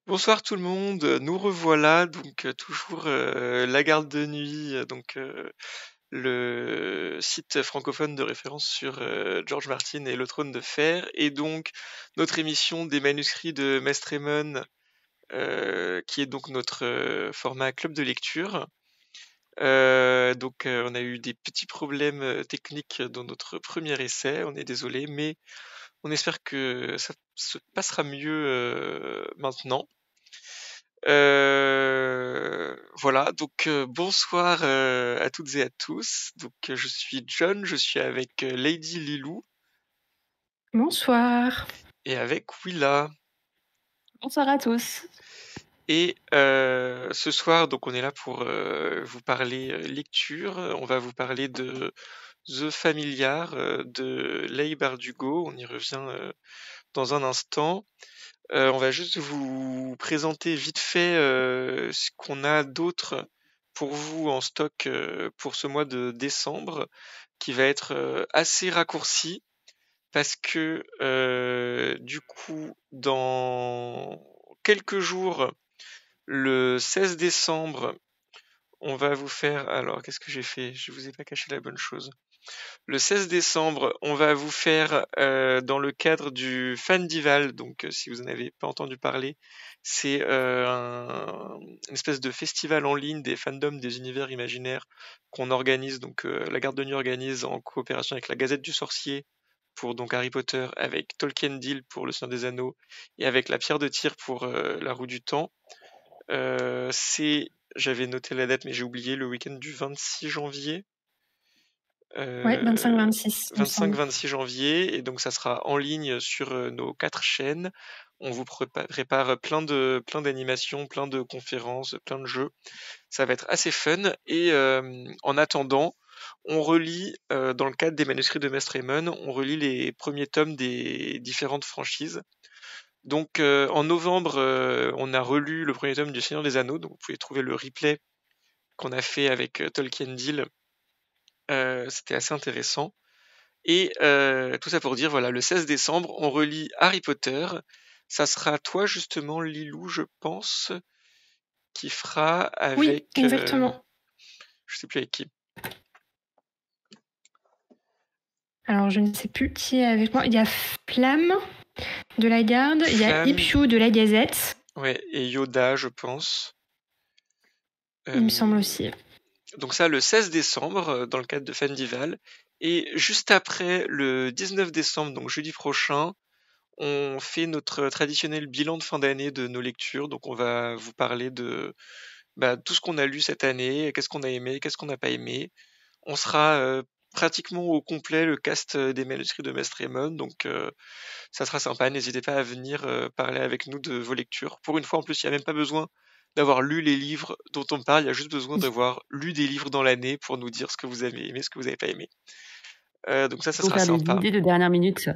Bonsoir tout le monde, nous revoilà donc toujours la garde de nuit, le site francophone de référence sur George Martin et le trône de fer, et donc notre émission des manuscrits de Mestre Aymon, qui est donc notre format club de lecture. On a eu des petits problèmes techniques dans notre premier essai, on est désolé, mais on espère que ça se passera mieux maintenant. Voilà, bonsoir à toutes et à tous. Je suis John, je suis avec Lady Lilou Bonsoir. et avec Willa. Bonsoir à tous. Et ce soir, donc on est là pour vous parler lecture. On va vous parler de The Familiar de Leigh Bardugo. On y revient dans un instant. On va juste vous présenter vite fait ce qu'on a d'autre pour vous en stock pour ce mois de décembre, qui va être assez raccourci parce que du coup, dans quelques jours, le 16 décembre, on va vous faire... Alors, qu'est-ce que j'ai fait? Je vous ai pas caché la bonne chose. Le 16 décembre, on va vous faire, dans le cadre du Fandival, si vous en avez pas entendu parler, c'est une espèce de festival en ligne des fandoms des univers imaginaires qu'on organise, la Garde de Nuit organise en coopération avec la Gazette du Sorcier pour donc Harry Potter, avec Tolkien Deal pour Le Seigneur des Anneaux et avec La Pierre de Tir pour La Roue du Temps. J'avais noté la date mais j'ai oublié, le week-end du 26 janvier. Ouais, 25-26, il me semble. 25-26 janvier, et donc ça sera en ligne sur nos 4 chaînes. On vous prépare plein d'animations, plein de conférences, plein de jeux. Ça va être assez fun. Et en attendant, on relit, dans le cadre des manuscrits de Mestre Aymon, on relit les premiers tomes des différentes franchises. Donc en novembre, on a relu le premier tome du Seigneur des Anneaux, donc vous pouvez trouver le replay qu'on a fait avec Tolkien Deal. C'était assez intéressant. Et tout ça pour dire, voilà, le 16 décembre, on relit Harry Potter. Ça sera toi, justement, Lilou, je pense, qui fera Oui, avec... exactement. je sais plus avec qui. Alors, je ne sais plus qui est avec moi. Il y a Flamme de la Garde, il y a Flamme, Ipshu de la Gazette. ouais, et Yoda, je pense. Il me semble aussi. Donc ça, le 16 décembre, dans le cadre de Fandival. Et juste après, le 19 décembre, donc jeudi prochain, on fait notre traditionnel bilan de fin d'année de nos lectures. Donc on va vous parler de tout ce qu'on a lu cette année, qu'est-ce qu'on a aimé, qu'est-ce qu'on n'a pas aimé. On sera pratiquement au complet, le cast des manuscrits de Mestre Aymon, ça sera sympa. N'hésitez pas à venir parler avec nous de vos lectures. Pour une fois, en plus, il n'y a même pas besoin d'avoir lu les livres dont on parle, il y a juste besoin d'avoir lu des livres dans l'année pour nous dire ce que vous avez aimé, ce que vous n'avez pas aimé. Donc ça Pour sera faire des sympa. idées de dernière minute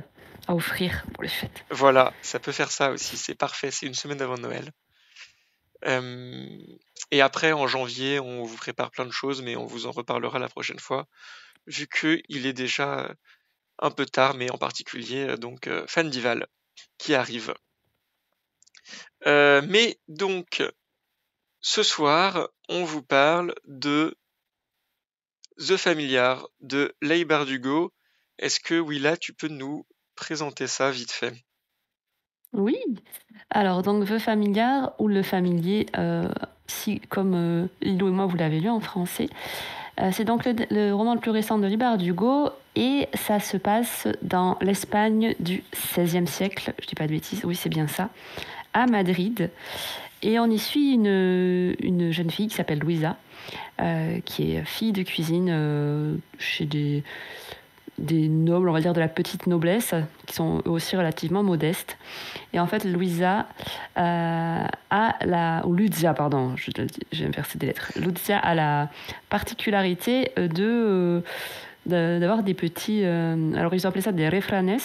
à offrir pour les fêtes. Voilà, ça peut faire ça aussi, c'est parfait, c'est une semaine avant Noël. Et après, en janvier, on vous prépare plein de choses, mais on vous en reparlera la prochaine fois, vu qu'il est déjà un peu tard, mais en particulier Fandival qui arrive. Mais donc, ce soir, on vous parle de The Familiar de Leigh Bardugo. Est-ce que, Willa, tu peux nous présenter ça vite fait? Oui. Alors, donc, The Familiar ou Le Familier, si, comme Lilo et moi, vous l'avez lu en français. C'est donc le roman le plus récent de Leigh Bardugo et ça se passe dans l'Espagne du XVIe siècle, je dis pas de bêtises, oui c'est bien ça, à Madrid. Et on y suit une jeune fille qui s'appelle Louisa, qui est fille de cuisine chez des nobles, on va dire de la petite noblesse, qui sont aussi relativement modestes. Et en fait, Louisa ou Lucia, pardon, je vais me faire des lettres. Lucia a la particularité d'avoir des petits... alors, ils ont appelé ça des refranes.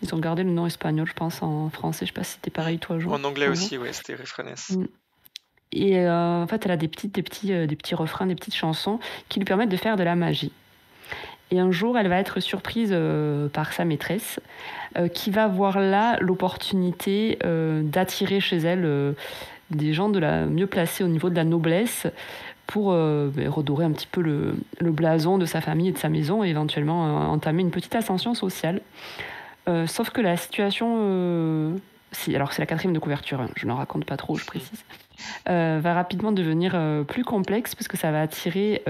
Ils ont gardé le nom espagnol, je pense, en français. Je sais pas si c'était pareil, toi, Jean. En anglais aussi, ouais, c'était refranes. Et en fait, elle a des petits refrains, des petites chansons qui lui permettent de faire de la magie. Et un jour, elle va être surprise par sa maîtresse, qui va voir là l'opportunité d'attirer chez elle des gens mieux placés au niveau de la noblesse pour redorer un petit peu le blason de sa famille et de sa maison et éventuellement entamer une petite ascension sociale. Sauf que la situation... alors c'est la 4e de couverture, je n'en raconte pas trop, je précise, va rapidement devenir plus complexe parce que ça va attirer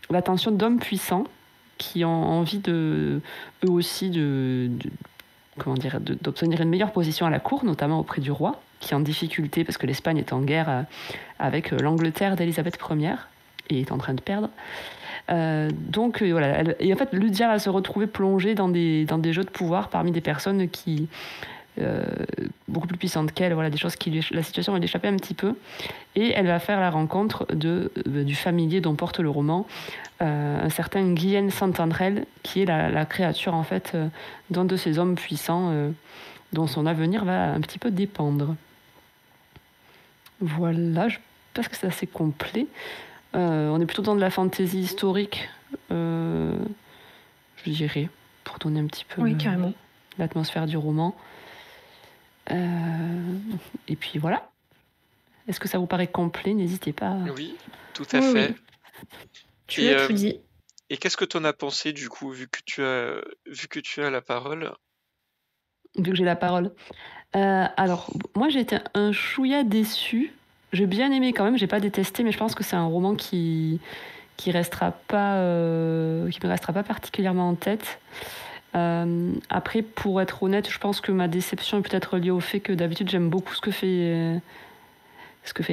l'attention d'hommes puissants qui ont envie eux aussi d'obtenir une meilleure position à la cour, notamment auprès du roi, qui est en difficulté parce que l'Espagne est en guerre avec l'Angleterre d'Élisabeth Ier et est en train de perdre. Donc voilà, et en fait Lydia va se retrouver plongée dans des jeux de pouvoir parmi des personnes qui beaucoup plus puissantes qu'elle, voilà, des choses la situation va l'échapper un petit peu, et elle va faire la rencontre du familier dont porte le roman, un certain Guillén Santandrel, qui est la créature en fait d'un de ces hommes puissants dont son avenir va un petit peu dépendre. Voilà, je pense que c'est assez complet. On est plutôt dans de la fantaisie historique, je dirais, pour donner un petit peu carrément. L'atmosphère du roman. Et puis voilà. Est-ce que ça vous paraît complet? N'hésitez pas. Oui, tout à fait. Oui. Tu as tout dit. Et qu'est-ce que tu en as pensé du coup, vu que tu as la parole? Vu que j'ai la parole. Alors, moi j'ai été un chouïa déçue. J'ai bien aimé quand même, j'ai pas détesté, mais je pense que c'est un roman qui me restera pas particulièrement en tête. Après, pour être honnête, je pense que ma déception est peut-être liée au fait que d'habitude j'aime beaucoup ce que fait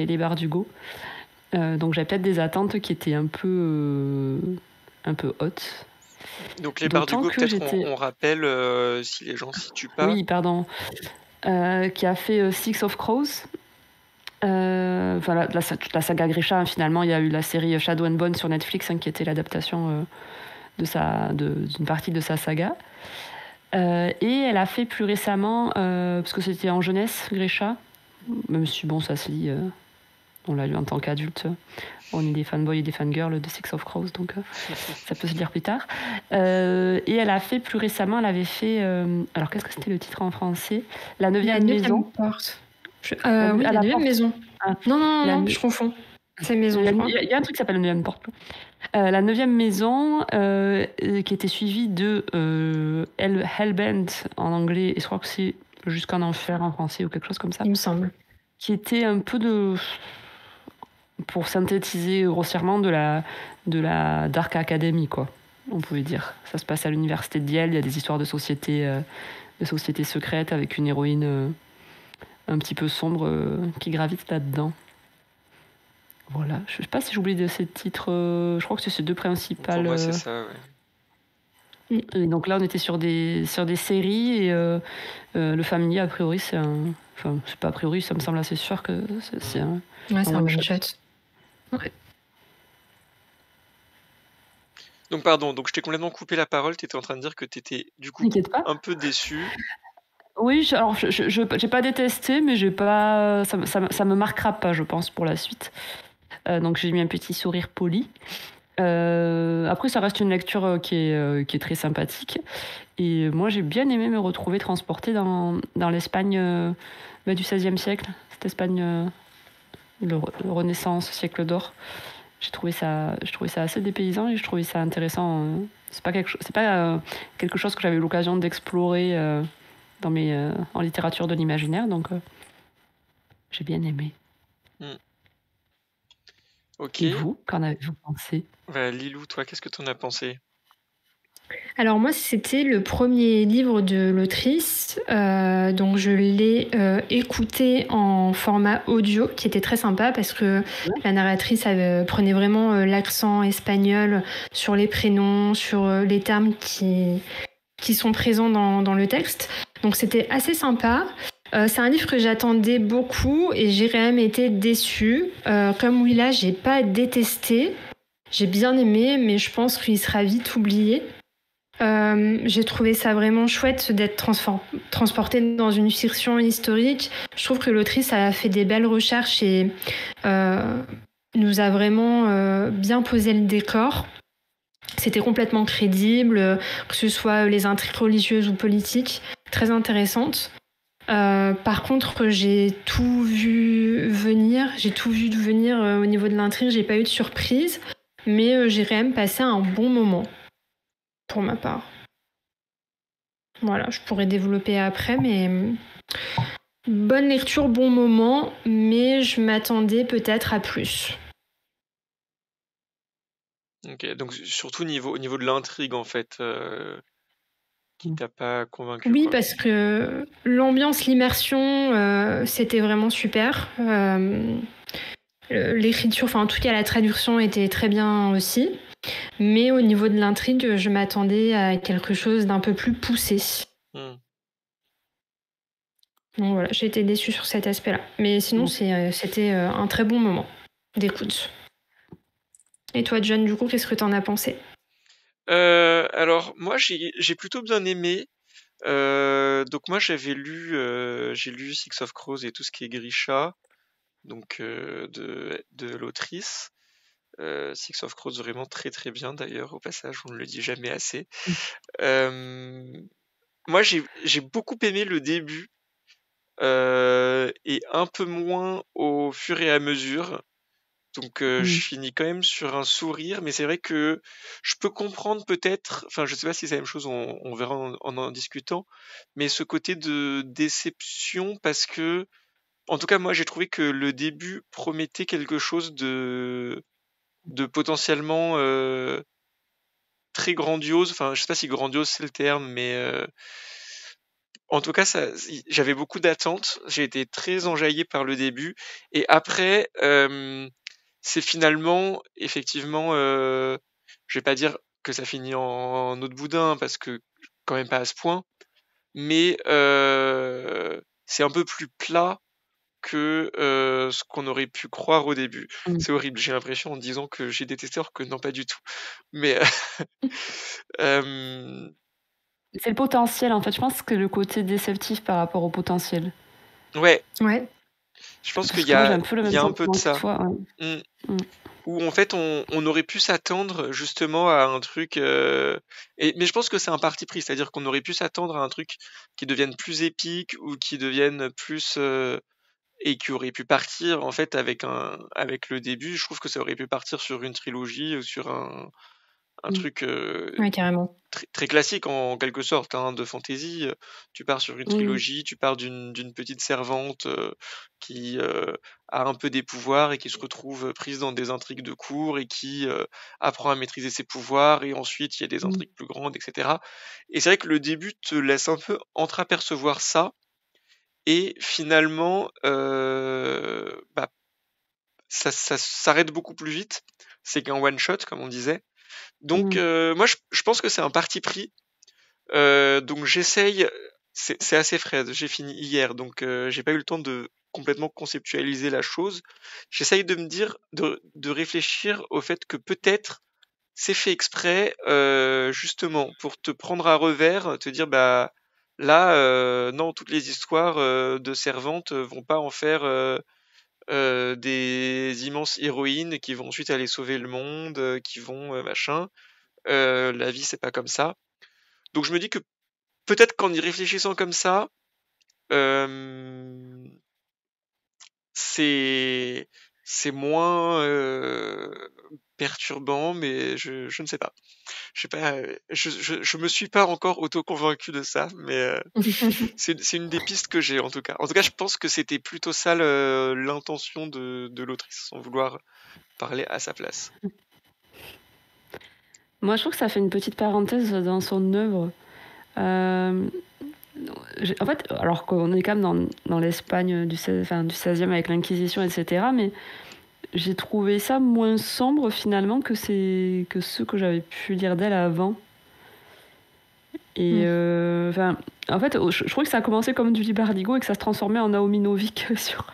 les Bardugo. Donc j'avais peut-être des attentes qui étaient un peu hautes. Donc les Bardugo, peut-être on rappelle si les gens ne situent pas. Oui, pardon. Qui a fait Six of Crows. Voilà, la saga Grisha, hein, finalement, il y a eu la série Shadow and Bone sur Netflix, hein, qui était l'adaptation d'une partie de sa saga. Et elle a fait plus récemment, parce que c'était en jeunesse, Grisha, même si bon, ça se lit, on l'a lu en tant qu'adulte, on est des fanboys et des fangirls de Six of Crows, donc ça peut se lire plus tard. Et elle a fait plus récemment, elle avait fait, alors qu'est-ce que c'était le titre en français? La 9e maison. Porte. Oui, la 9e maison. Ah. Non, je confonds. C'est maison. Il y a un truc qui s'appelle la 9e porte. La 9e maison, qui était suivie de Hellbent en anglais, et je crois que c'est Jusqu'en enfer en français ou quelque chose comme ça. Il me semble. Qui était un peu pour synthétiser grossièrement de la Dark Academy, quoi, on pouvait dire. Ça se passe à l'université de Yale, il y a des histoires de sociétés secrètes avec une héroïne un petit peu sombre qui gravite là-dedans. Voilà, je sais pas si j'oublie de ces titres, je crois que c'est ces deux principales. Pour moi, c'est ça, ouais. Et donc là, on était sur des séries, et le familier, a priori, c'est un... Enfin, c'est pas a priori, ça me semble assez sûr que c'est un... Ouais, c'est un one-shot. Ouais. Donc pardon, je t'ai complètement coupé la parole, tu étais en train de dire que tu étais du coup un peu déçu. Oui, alors j'ai pas détesté, mais j'ai pas, ça me marquera pas, je pense, pour la suite. Donc j'ai mis un petit sourire poli. Après, ça reste une lecture qui est très sympathique. Et moi, j'ai bien aimé me retrouver transportée dans l'Espagne du XVIe siècle, cette Espagne, le Renaissance, siècle d'or. Je trouvais ça assez dépaysant et je trouvais ça intéressant. C'est pas quelque chose que j'avais eu l'occasion d'explorer en littérature de l'imaginaire, donc j'ai bien aimé. Ok. Et vous, qu'en avez-vous pensé? Lilou, toi, qu'est-ce que tu en as pensé? Alors moi, c'était le premier livre de l'autrice, donc je l'ai écouté en format audio, qui était très sympa parce que la narratrice prenait vraiment l'accent espagnol sur les prénoms, sur les termes qui sont présents dans le texte. Donc c'était assez sympa. C'est un livre que j'attendais beaucoup et j'ai quand même été déçue. Comme Willa, j'ai pas détesté. J'ai bien aimé, mais je pense qu'il sera vite oublié. J'ai trouvé ça vraiment chouette d'être transportée dans une fiction historique. Je trouve que l'autrice a fait des belles recherches et nous a vraiment bien posé le décor. c'était complètement crédible, que ce soit les intrigues religieuses ou politiques, très intéressantes. Par contre, j'ai tout vu venir. Au niveau de l'intrigue. J'ai pas eu de surprise, mais j'ai quand même passé un bon moment pour ma part. Voilà, je pourrais développer après, mais bonne lecture, bon moment, mais je m'attendais peut-être à plus. Ok, donc surtout au niveau de l'intrigue en fait, qui t'a pas convaincu Oui, quoi. parce que l'ambiance, l'immersion, c'était vraiment super. L'écriture, enfin en tout cas la traduction était très bien aussi. Mais au niveau de l'intrigue, je m'attendais à quelque chose d'un peu plus poussé. Hmm. Donc voilà, j'ai été déçue sur cet aspect-là. Mais sinon, c'était un très bon moment d'écoute. Et toi, John, du coup, qu'est-ce que t'en as pensé? Alors moi j'ai plutôt bien aimé. Donc moi j'ai lu Six of Crows et tout ce qui est Grisha, donc de l'autrice. Six of Crows vraiment très très bien d'ailleurs, au passage, on ne le dit jamais assez. Moi j'ai beaucoup aimé le début, et un peu moins au fur et à mesure. Donc je finis quand même sur un sourire, mais c'est vrai que je peux comprendre peut-être, enfin je sais pas si c'est la même chose, on verra en discutant, mais ce côté de déception parce que, en tout cas moi j'ai trouvé que le début promettait quelque chose de potentiellement très grandiose, enfin je sais pas si grandiose c'est le terme, mais en tout cas j'avais beaucoup d'attentes, j'ai été très enjaillé par le début, et après c'est finalement, effectivement, je vais pas dire que ça finit en eau de boudin, parce que quand même pas à ce point, mais c'est un peu plus plat que ce qu'on aurait pu croire au début. C'est horrible, j'ai l'impression en disant que j'ai détesté, alors que non, pas du tout. Mais C'est le potentiel, en fait. Je pense que le côté déceptif par rapport au potentiel. ouais, Ouais. je pense Parce qu'il que moi, j'ai un peu le il même y a un peu de sentiment que ça. toi. Ouais. Où en fait on aurait pu s'attendre justement à un truc, mais je pense que c'est un parti pris, c'est-à-dire qu'on aurait pu s'attendre à un truc qui devienne plus épique, ou qui devienne plus et qui aurait pu partir en fait avec le début. Je trouve que ça aurait pu partir sur une trilogie, ou sur un truc Ouais, carrément. très classique en quelque sorte, hein, de fantasy. Tu pars sur une trilogie, tu pars d'une petite servante qui a un peu des pouvoirs et qui se retrouve prise dans des intrigues de cour, et qui apprend à maîtriser ses pouvoirs, et ensuite il y a des intrigues plus grandes, etc. Et c'est vrai que le début te laisse un peu entreapercevoir ça, et finalement bah, ça s'arrête beaucoup plus vite. C'est qu'un one shot, comme on disait. Donc moi je pense que c'est un parti pris. Donc j'essaye, c'est assez frais, j'ai fini hier, donc j'ai pas eu le temps de complètement conceptualiser la chose. J'essaye de me dire, de réfléchir au fait que peut-être c'est fait exprès, justement pour te prendre à revers, te dire bah là non, toutes les histoires de servantes vont pas en faire des immenses héroïnes qui vont ensuite aller sauver le monde, qui vont machin. La vie c'est pas comme ça. Donc je me dis que peut-être qu'en y réfléchissant comme ça, c'est moins perturbant, mais je ne sais pas. Je sais pas, je me suis pas encore auto-convaincu de ça, mais c'est une des pistes que j'ai en tout cas. En tout cas, je pense que c'était plutôt ça l'intention de l'autrice, sans vouloir parler à sa place. Moi, je trouve que ça fait une petite parenthèse dans son œuvre. En fait, alors qu'on est quand même dans l'Espagne du 16e avec l'Inquisition, etc., mais j'ai trouvé ça moins sombre finalement que ce que j'avais pu lire d'elle avant. Et en fait, je trouvais que ça a commencé comme du Libardigo et que ça se transformait en Naomi Novik sur.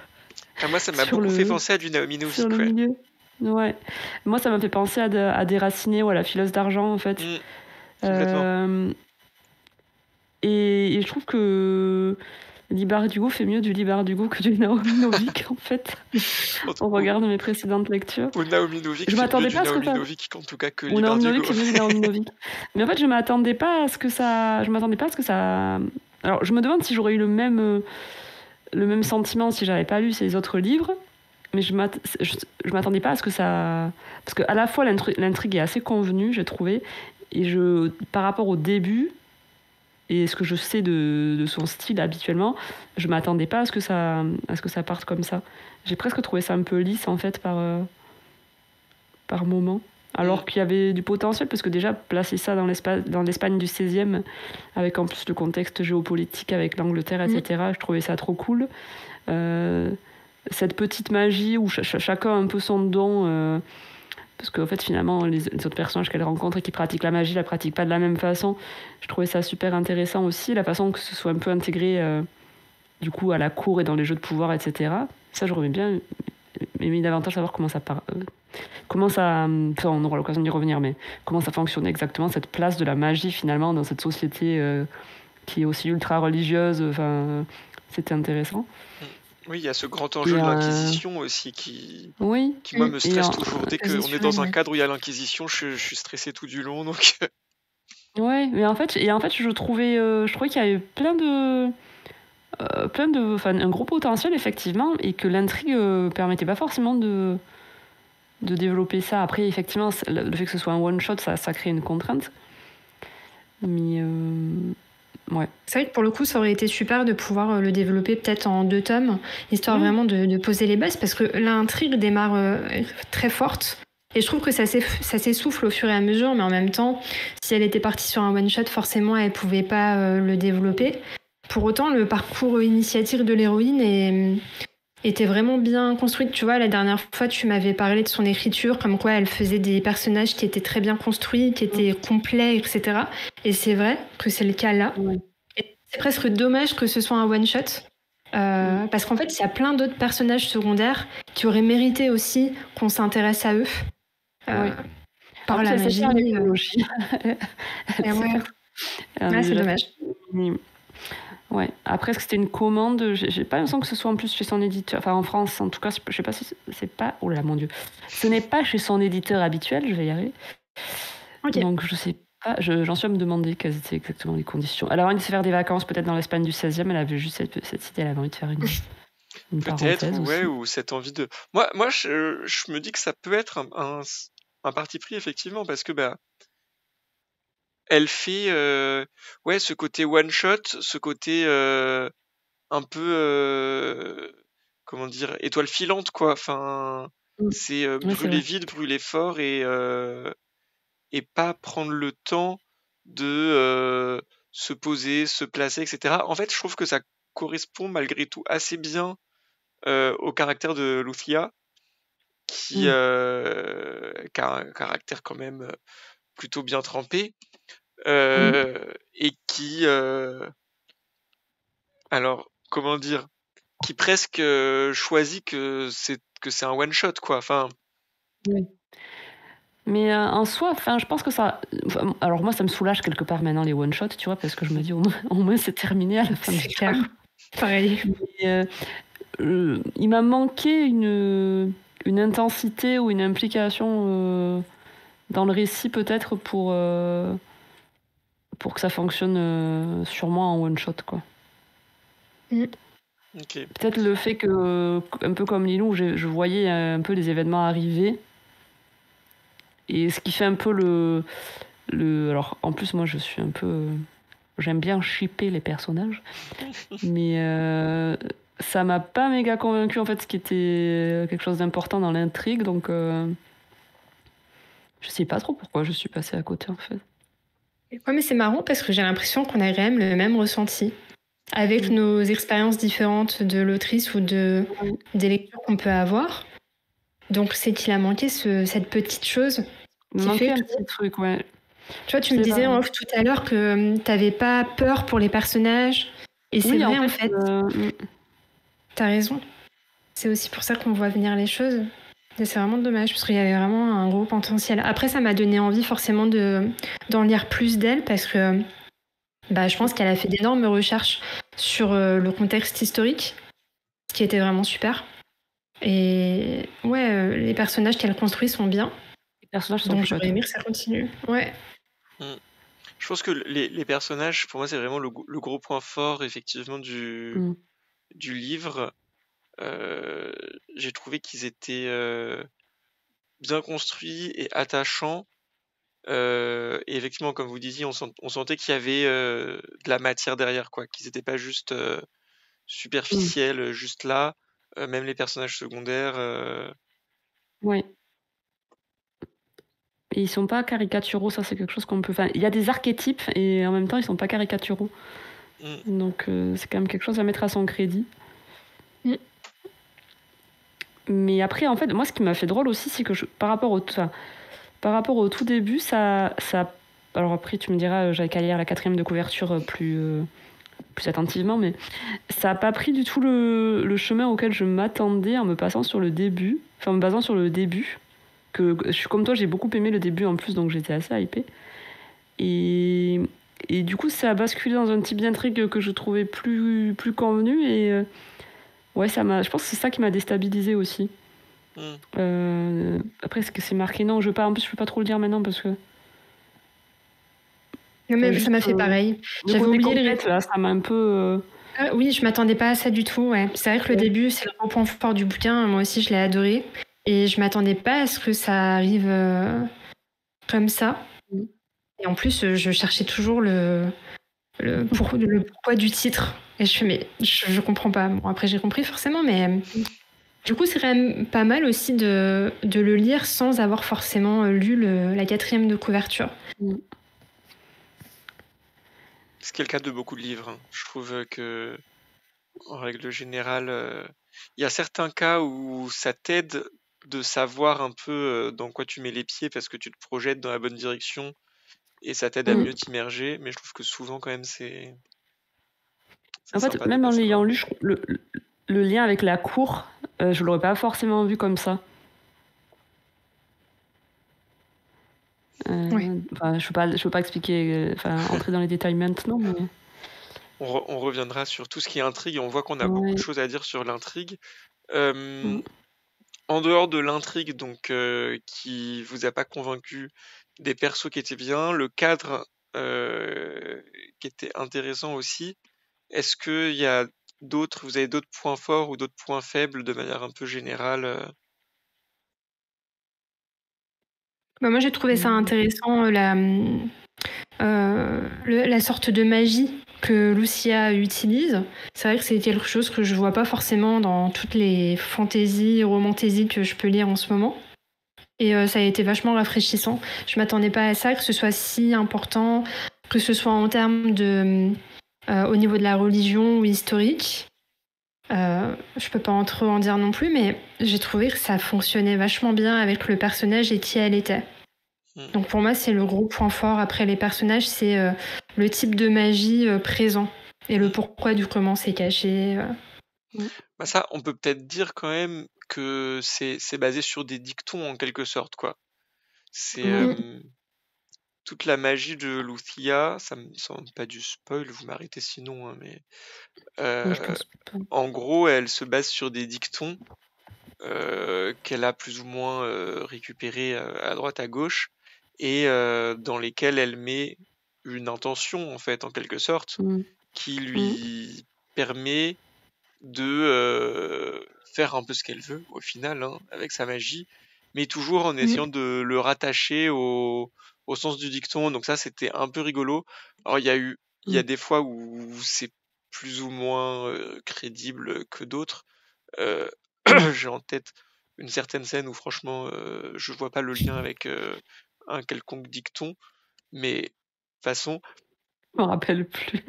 Moi, ça m'a beaucoup fait penser à du Naomi Novik, sur le milieu. Ouais. Moi, ça m'a fait penser à Déraciné ou à La Fileuse d'argent, en fait. Complètement. Et je trouve que Lee Bardugo fait mieux du Lee Bardugo que du Naomi Novik, en fait. On regarde mes précédentes lectures. Ou Naomi Novik Je fait mieux m'attendais du pas à ce que Naomi ça... Novik, en tout cas que Ou Lee Naomi Bardugo. Novik fait mieux du Naomi Novik. Mais en fait, je m'attendais pas à ce que ça... Alors, je me demande si j'aurais eu le même sentiment si j'avais pas lu ces autres livres. Mais je m'attendais pas à ce que ça... Parce qu'à la fois, l'intrigue est assez convenue, j'ai trouvé. Et par rapport au début, et ce que je sais de son style habituellement, je m'attendais pas à ce que ça parte comme ça. J'ai presque trouvé ça un peu lisse, en fait, par moment. Alors qu'il y avait du potentiel, parce que déjà, placer ça dans l'Espagne du XVIe, avec en plus le contexte géopolitique avec l'Angleterre, etc., je trouvais ça trop cool. Cette petite magie où chacun a un peu son don, parce qu'en fait, finalement, les autres personnages qu'elle rencontre et qui pratiquent la magie la pratiquent pas de la même façon. Je trouvais ça super intéressant aussi, la façon que ce soit un peu intégré du coup à la cour et dans les jeux de pouvoir, etc. Ça, j'aurais bien aimé davantage savoir comment ça on aura l'occasion d'y revenir, mais comment ça fonctionnait exactement, cette place de la magie finalement dans cette société qui est aussi ultra religieuse. Enfin, c'était intéressant. Oui, il y a ce grand enjeu de l'Inquisition aussi qui moi me stresse toujours. Dès qu'on est dans un cadre où il y a l'Inquisition, je suis stressé tout du long. Donc... Ouais, mais en fait, je trouvais qu'il y avait un gros potentiel effectivement, et que l'intrigue permettait pas forcément de développer ça. Après, effectivement, le fait que ce soit un one-shot, ça crée une contrainte. Mais... ouais. C'est vrai que pour le coup, ça aurait été super de pouvoir le développer peut-être en 2 tomes, histoire vraiment de poser les bases, parce que l'intrigue démarre très forte. Et je trouve que ça s'essouffle au fur et à mesure, mais en même temps, si elle était partie sur un one-shot, forcément, elle pouvait pas le développer. Pour autant, le parcours initiatique de l'héroïne était vraiment bien construite. Tu vois, la dernière fois, tu m'avais parlé de son écriture, comme quoi elle faisait des personnages qui étaient très bien construits, qui étaient complets, etc. Et c'est vrai que c'est le cas là. Et c'est presque dommage que ce soit un one-shot. Parce qu'en fait, il y a plein d'autres personnages secondaires qui auraient mérité aussi qu'on s'intéresse à eux. Par la magie. C'est dommage. Ouais. Après, est-ce que c'était une commande? J'ai pas l'impression que ce soit en plus chez son éditeur. Enfin, en France, en tout cas, je sais pas si c'est pas... Oh là, mon Dieu. Ce n'est pas chez son éditeur habituel, je vais y arriver. Okay. Donc, je sais pas. J'en suis à me demander quelles étaient exactement les conditions. Elle avait envie de se faire des vacances, peut-être dans l'Espagne du 16e. Elle avait juste cette idée, elle avait envie de faire une peut-être, ouais, ou cette envie de... Moi je me dis que ça peut être un parti pris, effectivement, parce que elle fait ce côté one shot, ce côté un peu comment dire, étoile filante, quoi. Enfin, c'est brûler vite, brûler fort, et pas prendre le temps de se poser, se placer, etc. En fait, je trouve que ça correspond malgré tout assez bien au caractère de Luthia, qui a un caractère quand même plutôt bien trempé. Et qui alors comment dire, qui presque choisit que c'est un one shot, quoi. Enfin, mais en soi, enfin, je pense que ça... Alors moi, ça me soulage quelque part maintenant, les one shots, tu vois, parce que je me dis au moins c'est terminé à la fin du terme. Pareil. Mais, il m'a manqué une intensité ou une implication dans le récit, peut-être, pour que ça fonctionne sur moi en one shot, quoi. Okay. Peut-être le fait que, un peu comme Lilou, je voyais un peu les événements arriver, et ce qui fait un peu alors en plus moi je suis un peu, j'aime bien shipper les personnages, mais ça m'a pas méga convaincu en fait, ce qui était quelque chose d'important dans l'intrigue, donc je sais pas trop pourquoi je suis passée à côté en fait. Ouais, mais c'est marrant parce que j'ai l'impression qu'on a quand même le même ressenti avec nos expériences différentes de l'autrice ou des lectures qu'on peut avoir. Donc c'est qu'il a manqué cette petite chose qui fait un petit truc, ouais. Tu vois, tu me disais en off tout à l'heure que t'avais pas peur pour les personnages, et c'est vrai en fait. T'as raison. C'est aussi pour ça qu'on voit venir les choses. Et c'est vraiment dommage, parce qu'il y avait vraiment un gros potentiel. Après, ça m'a donné envie forcément d'en lire plus d'elle, parce que je pense qu'elle a fait d'énormes recherches sur le contexte historique, ce qui était vraiment super. Et ouais, les personnages qu'elle construit sont bien. Les personnages sont Donc chouettes. j'aurais aimé que ça continue. Ouais. Je pense que les personnages, pour moi, c'est vraiment le gros point fort, effectivement, Mm. du livre. J'ai trouvé qu'ils étaient bien construits et attachants. Et effectivement, comme vous disiez, on sentait qu'il y avait de la matière derrière, quoi, qu'ils n'étaient pas juste superficiels, juste là. Même les personnages secondaires. Ouais. Et ils sont pas caricaturaux, ça c'est quelque chose qu'on peut. Enfin, il y a des archétypes et en même temps ils sont pas caricaturaux. Donc c'est quand même quelque chose à mettre à son crédit. Mm. Mais après, en fait, moi ce qui m'a fait drôle aussi, c'est que par rapport au tout début, ça. Alors après, tu me diras, j'avais qu'à lire la 4e de couverture plus attentivement, mais ça n'a pas pris du tout le chemin auquel je m'attendais en me basant sur le début. Que je suis comme toi, j'ai beaucoup aimé le début en plus, donc j'étais assez hypée. Et du coup, ça a basculé dans un type d'intrigue que je trouvais plus convenu. Et ouais, je pense que c'est ça qui m'a déstabilisée aussi. Après, est-ce que c'est marqué? Non, en plus, je peux pas trop le dire maintenant parce que. Non, mais ça m'a fait pareil. J'avais oublié les là, ça m'a un peu. oui, je m'attendais pas à ça du tout. Ouais. C'est vrai que le début, c'est le grand point fort du bouquin. Moi aussi, je l'ai adoré. Et je m'attendais pas à ce que ça arrive comme ça. Et en plus, je cherchais toujours le pourquoi du titre. Et je fais, mais je comprends pas. Bon, après, j'ai compris forcément, mais du coup, c'est quand même pas mal aussi de le lire sans avoir forcément lu la 4e de couverture. Ce qui est le cas de beaucoup de livres. Je trouve que, en règle générale, il y a certains cas où ça t'aide de savoir un peu dans quoi tu mets les pieds parce que tu te projettes dans la bonne direction et ça t'aide à mieux t'immerger. Mais je trouve que souvent, quand même, c'est. En fait, même en l'ayant lu, le lien avec la cour, je l'aurais pas forcément vu comme ça. Enfin, je peux pas expliquer, entrer dans les détails maintenant, mais. On reviendra sur tout ce qui est intrigue et on voit qu'on a beaucoup de choses à dire sur l'intrigue. En dehors de l'intrigue, donc, qui vous a pas convaincu, des persos qui étaient bien, le cadre qui était intéressant aussi. Est-ce que vous avez d'autres points forts ou d'autres points faibles de manière un peu générale? Moi, j'ai trouvé ça intéressant, la sorte de magie que Lucia utilise. C'est vrai que c'est quelque chose que je vois pas forcément dans toutes les fantaisies, romantaisies que je peux lire en ce moment. Et ça a été vachement rafraîchissant. Je m'attendais pas à ça, que ce soit si important, que ce soit en termes au niveau de la religion ou historique. Je peux pas trop en dire non plus, mais j'ai trouvé que ça fonctionnait vachement bien avec le personnage et qui elle était. Donc pour moi, c'est le gros point fort. Après les personnages, c'est le type de magie présent et le pourquoi du comment c'est caché. Ça, on peut peut-être dire quand même que c'est basé sur des dictons en quelque sorte, quoi. C'est toute la magie de Lucia, ça me semble pas du spoil, vous m'arrêtez sinon, hein, mais en gros, elle se base sur des dictons qu'elle a plus ou moins récupérés à droite à gauche et dans lesquels elle met une intention en fait, en quelque sorte, qui lui permet de faire un peu ce qu'elle veut au final, hein, avec sa magie, mais toujours en essayant de le rattacher au sens du dicton. Donc ça, c'était un peu rigolo. Alors il y a des fois où c'est plus ou moins crédible que d'autres. J'ai en tête une certaine scène où franchement, je vois pas le lien avec un quelconque dicton, mais de toute façon, je me rappelle plus.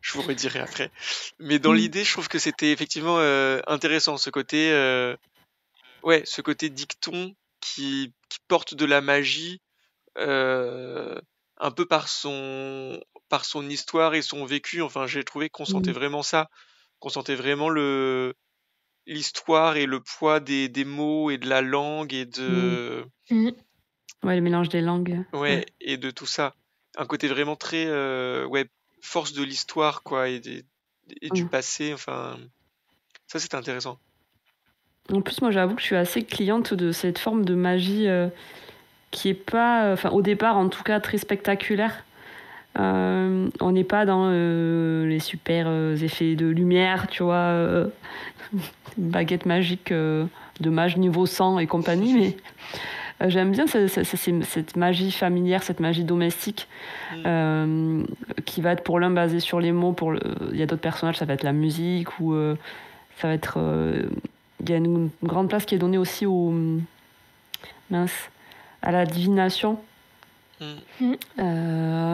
je vous redirai après. Mais dans l'idée, je trouve que c'était effectivement intéressant ce côté, ce côté dicton qui porte de la magie un peu par son histoire et son vécu. Enfin, j'ai trouvé qu'on sentait vraiment ça, qu'on sentait vraiment l'histoire et le poids des mots et de la langue et de Ouais, le mélange des langues. et de tout ça. Un côté vraiment très force de l'histoire, quoi, et et du passé. Enfin, ça c'était intéressant. En plus, moi, j'avoue que je suis assez cliente de cette forme de magie qui est pas, enfin, au départ, en tout cas, très spectaculaire. On n'est pas dans les super effets de lumière, tu vois, baguette magique de mage niveau 100 et compagnie, mais j'aime bien cette magie familière, cette magie domestique qui va être pour l'un basée sur les mots, il y a d'autres personnages, ça va être la musique ou ça va être... Il y a une grande place qui est donnée aussi à la divination. Et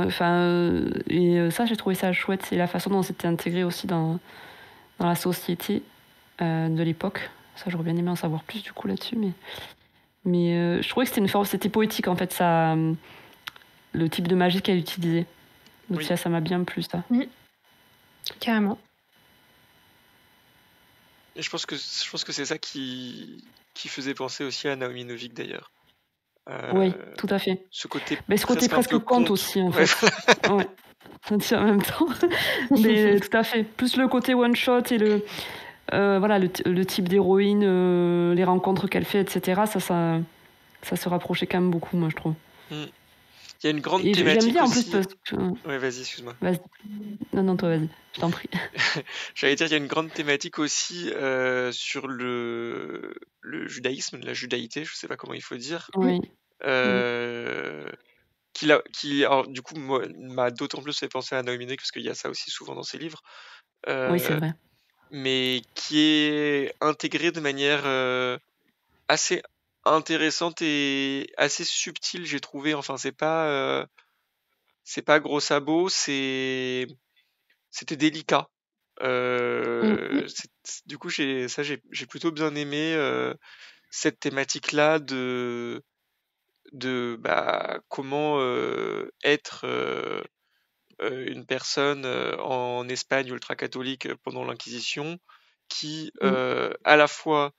ça, j'ai trouvé ça chouette. C'est la façon dont c'était intégré aussi dans la société de l'époque. Ça, j'aurais bien aimé en savoir plus du coup là-dessus. Mais je trouvais que c'était poétique en fait, ça, le type de magie qu'elle utilisait. Donc ça m'a bien plu, ça. Carrément. Et je pense que c'est ça qui faisait penser aussi à Naomi Novik d'ailleurs. Oui, tout à fait. Ce côté presque conte aussi, en fait. Ouais. Ça dit en même temps. Mais tout à fait. Plus le côté one-shot et le type d'héroïne, les rencontres qu'elle fait, etc. Ça se rapprochait quand même beaucoup, moi, je trouve. Il y a une grande thématique j'aime bien, aussi. En plus, parce que... Ouais, vas-y, excuse-moi. Vas-y. Non, toi, vas-y. Je t'en prie. J'allais dire, il y a une grande thématique aussi sur le judaïsme, la judaïté, je sais pas comment il faut dire. Oui. Qui alors, du coup, m'a d'autant plus fait penser à Naomi Novik parce qu'il y a ça aussi souvent dans ses livres. Oui, c'est vrai. Mais qui est intégré de manière assez intéressante et assez subtile, j'ai trouvé. Enfin, c'est pas gros sabot, c'était délicat. Du coup, j'ai plutôt bien aimé cette thématique-là de comment être une personne en Espagne ultra-catholique pendant l'Inquisition qui à la fois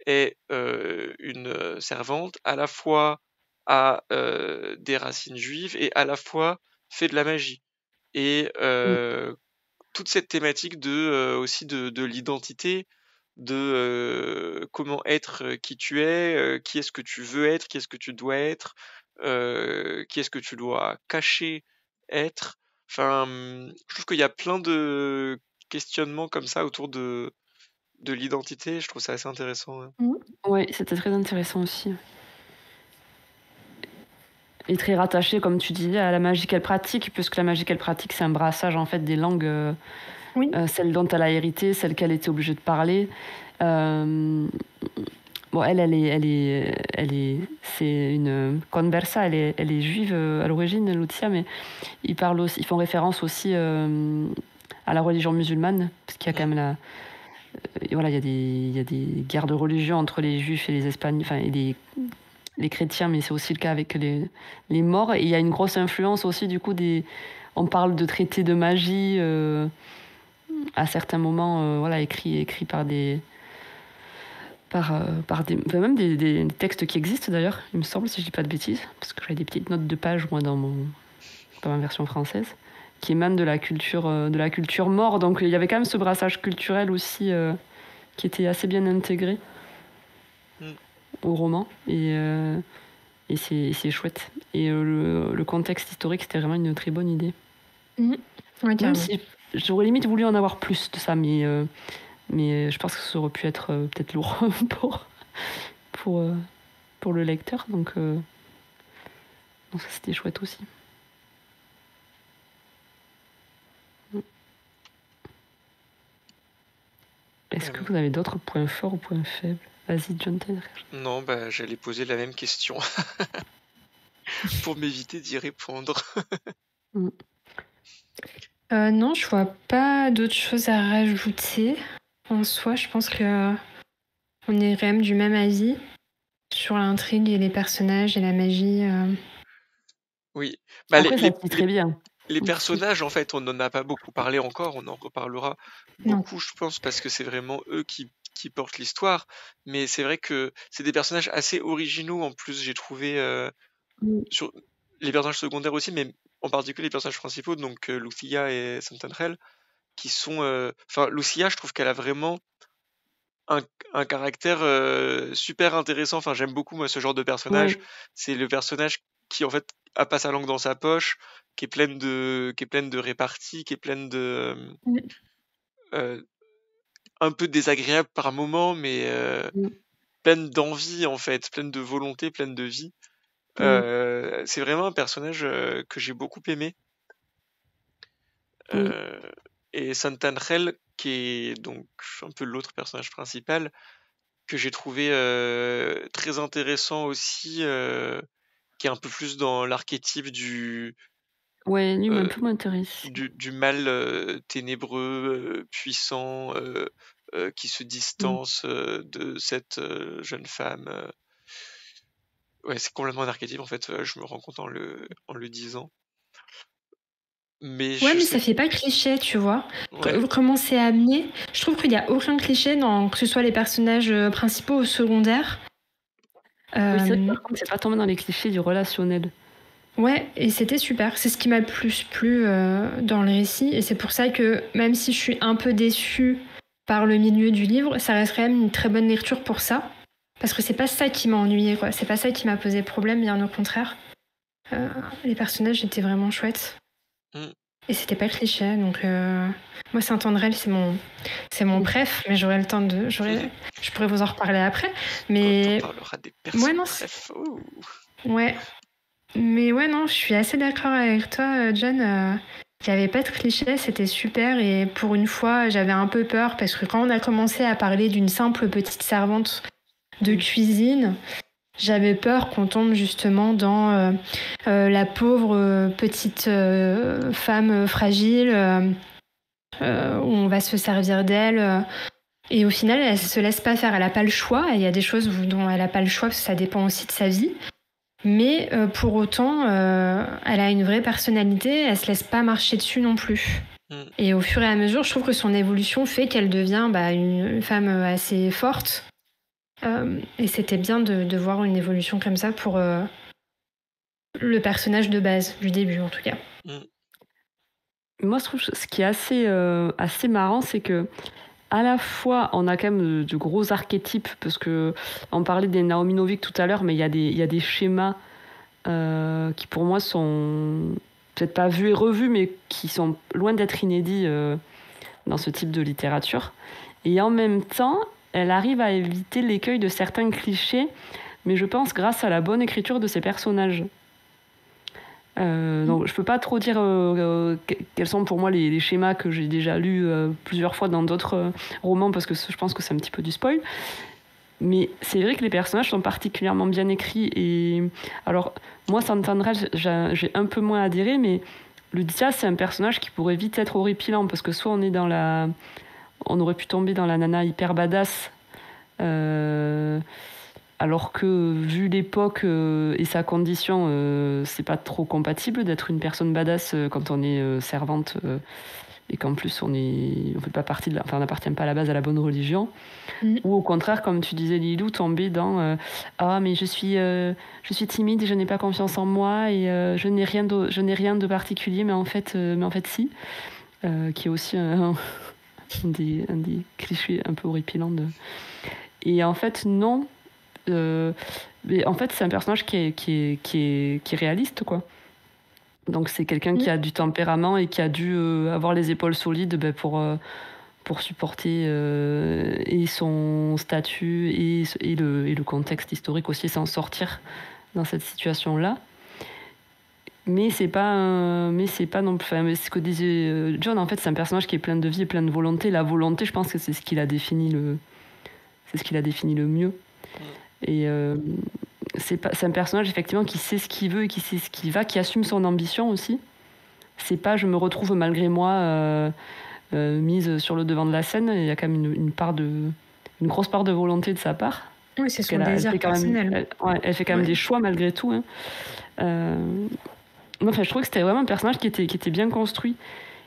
est une servante, à la fois a des racines juives et à la fois fait de la magie. Et toute cette thématique aussi de l'identité, de comment être qui tu es, qui est-ce que tu veux être, qui est-ce que tu dois être, qui est-ce que tu dois cacher être. Enfin, je trouve qu'il y a plein de questionnements comme ça autour de l'identité. Je trouve ça assez intéressant. Oui, c'était très intéressant aussi. Et très rattaché, comme tu disais, à la magie qu'elle pratique, puisque la magie qu'elle pratique, c'est un brassage en fait des langues, celles dont elle a hérité, celles qu'elle était obligée de parler. Bon, c'est une conversa, elle est juive à l'origine, Lucia, mais ils font référence aussi à la religion musulmane, parce qu'il y a quand même il y a des guerres de religion entre les juifs et les espagnols, enfin, et les chrétiens, mais c'est aussi le cas avec les morts. Et il y a une grosse influence aussi, du coup, on parle de traités de magie à certains moments, écrits par même des textes qui existent d'ailleurs, il me semble, si je dis pas de bêtises, parce que j'ai des petites notes de page, moi, dans ma version française, qui émanent de la culture mort. Donc il y avait quand même ce brassage culturel aussi qui était assez bien intégré au roman. Et c'est chouette. Et le contexte historique, c'était vraiment une très bonne idée. Ouais, même si j'aurais limite voulu en avoir plus de ça, mais je pense que ça aurait pu être peut-être lourd pour le lecteur. Donc ça, c'était chouette aussi. Est-ce que vous avez d'autres points forts ou points faibles? Vas-y, John. Non, j'allais poser la même question pour m'éviter d'y répondre. Non, je vois pas d'autres choses à rajouter. En soi, je pense que on est quand même du même avis sur l'intrigue et les personnages et la magie. Oui. Après, ça se dit très bien. Les personnages, en fait, on n'en a pas beaucoup parlé encore, on en reparlera beaucoup, je pense, parce que c'est vraiment eux qui portent l'histoire. Mais c'est vrai que c'est des personnages assez originaux, en plus, j'ai trouvé, sur les personnages secondaires aussi, mais en particulier les personnages principaux, donc Lucia et Santanrel. qui sont... Enfin, Lucia, je trouve qu'elle a vraiment un caractère super intéressant. Enfin, j'aime beaucoup, moi, ce genre de personnage. Ouais. C'est le personnage qui, en fait, a pas sa langue dans sa poche, qui est pleine de réparties, qui est pleine de... euh, un peu désagréable par moments, mais Mm. pleine d'envie, en fait, pleine de volonté, pleine de vie. Mm. C'est vraiment un personnage que j'ai beaucoup aimé. Oui. Et Santanchel, qui est donc un peu l'autre personnage principal, que j'ai trouvé très intéressant aussi, qui est un peu plus dans l'archétype Ouais, lui m'a un euh, peu moins intéressé. du mal ténébreux, puissant, qui se Mm. distance de cette jeune femme. Ouais, c'est complètement un archétype en fait, je me rends compte en le disant. Mais Ouais, je mais sais. ça fait pas cliché, tu vois. Ouais. Comment c'est amené, je trouve qu'il n'y a aucun cliché dans que ce soit les personnages principaux ou secondaires. Oui, c'est vrai que Euh, par contre, c'est pas tombé dans les clichés du relationnel. Ouais, et c'était super. C'est ce qui m'a le plus plu dans le récit. Et c'est pour ça que même si je suis un peu déçue par le milieu du livre, ça reste quand même une très bonne lecture pour ça. Parce que c'est pas ça qui m'a ennuyée, quoi. C'est pas ça qui m'a posé problème, bien au contraire. Les personnages étaient vraiment chouettes. Mm. Et c'était pas cliché. Donc, moi, Saint-Andrel, c'est mon préf, mais j'aurai le temps de. Je pourrais vous en reparler après. Mais. Quand on parlera des Ouais, personnes non. bref. Ouais. Mais ouais, non, je suis assez d'accord avec toi, John. Il n'y avait pas de cliché, c'était super. Et pour une fois, j'avais un peu peur parce que quand on a commencé à parler d'une simple petite servante de cuisine, j'avais peur qu'on tombe justement dans la pauvre petite femme fragile où on va se servir d'elle. Et au final, elle se laisse pas faire, elle n'a pas le choix. Il y a des choses dont elle n'a pas le choix parce que ça dépend aussi de sa vie. Mais pour autant, elle a une vraie personnalité, elle se laisse pas marcher dessus non plus. Mm. Et au fur et à mesure, je trouve que son évolution fait qu'elle devient une femme assez forte. Et c'était bien de voir une évolution comme ça pour le personnage de base, du début en tout cas. Mm. Moi, je trouve ce qui est assez marrant, c'est que à la fois, on a quand même de gros archétypes, parce que on parlait des Naomi Novik tout à l'heure, mais il y a des schémas qui pour moi sont peut-être pas vus et revus, mais qui sont loin d'être inédits dans ce type de littérature. Et en même temps, elle arrive à éviter l'écueil de certains clichés, mais je pense grâce à la bonne écriture de ses personnages. Donc je peux pas trop dire quels sont pour moi les schémas que j'ai déjà lus plusieurs fois dans d'autres romans, parce que je pense que c'est un petit peu du spoil. Mais c'est vrai que les personnages sont particulièrement bien écrits. Et alors, moi, Santandrel, j'ai un peu moins adhéré, mais Lucia, c'est un personnage qui pourrait vite être horripilant, parce que soit on aurait pu tomber dans la nana hyper badass, alors que vu l'époque et sa condition, c'est pas trop compatible d'être une personne badass quand on est servante et qu'en plus on fait pas partie on n'appartient pas à la base à la bonne religion. Ou au contraire, comme tu disais Lilou, tomber dans ah mais je suis timide et je n'ai pas confiance en moi et je n'ai rien de particulier, mais en fait si, qui est aussi un des clichés un peu horripilants et en fait non. Mais en fait, c'est un personnage qui est réaliste, quoi. Donc c'est quelqu'un qui a du tempérament et qui a dû avoir les épaules solides pour supporter et son statut et le contexte historique aussi, et s'en sortir dans cette situation-là. Mais c'est pas non plus. Enfin, ce que disait John, en fait, c'est un personnage qui est plein de vie et plein de volonté. La volonté, je pense que c'est ce qui l'a défini le mieux. Et c'est un personnage effectivement qui sait ce qu'il veut et qui sait ce qu'il va, qui assume son ambition aussi. C'est pas je me retrouve malgré moi mise sur le devant de la scène. Il y a quand même une grosse part de volonté de sa part. Oui, c'est son désir personnel. Elle fait quand même des choix malgré tout. Hein. Enfin, je trouve que c'était vraiment un personnage qui était bien construit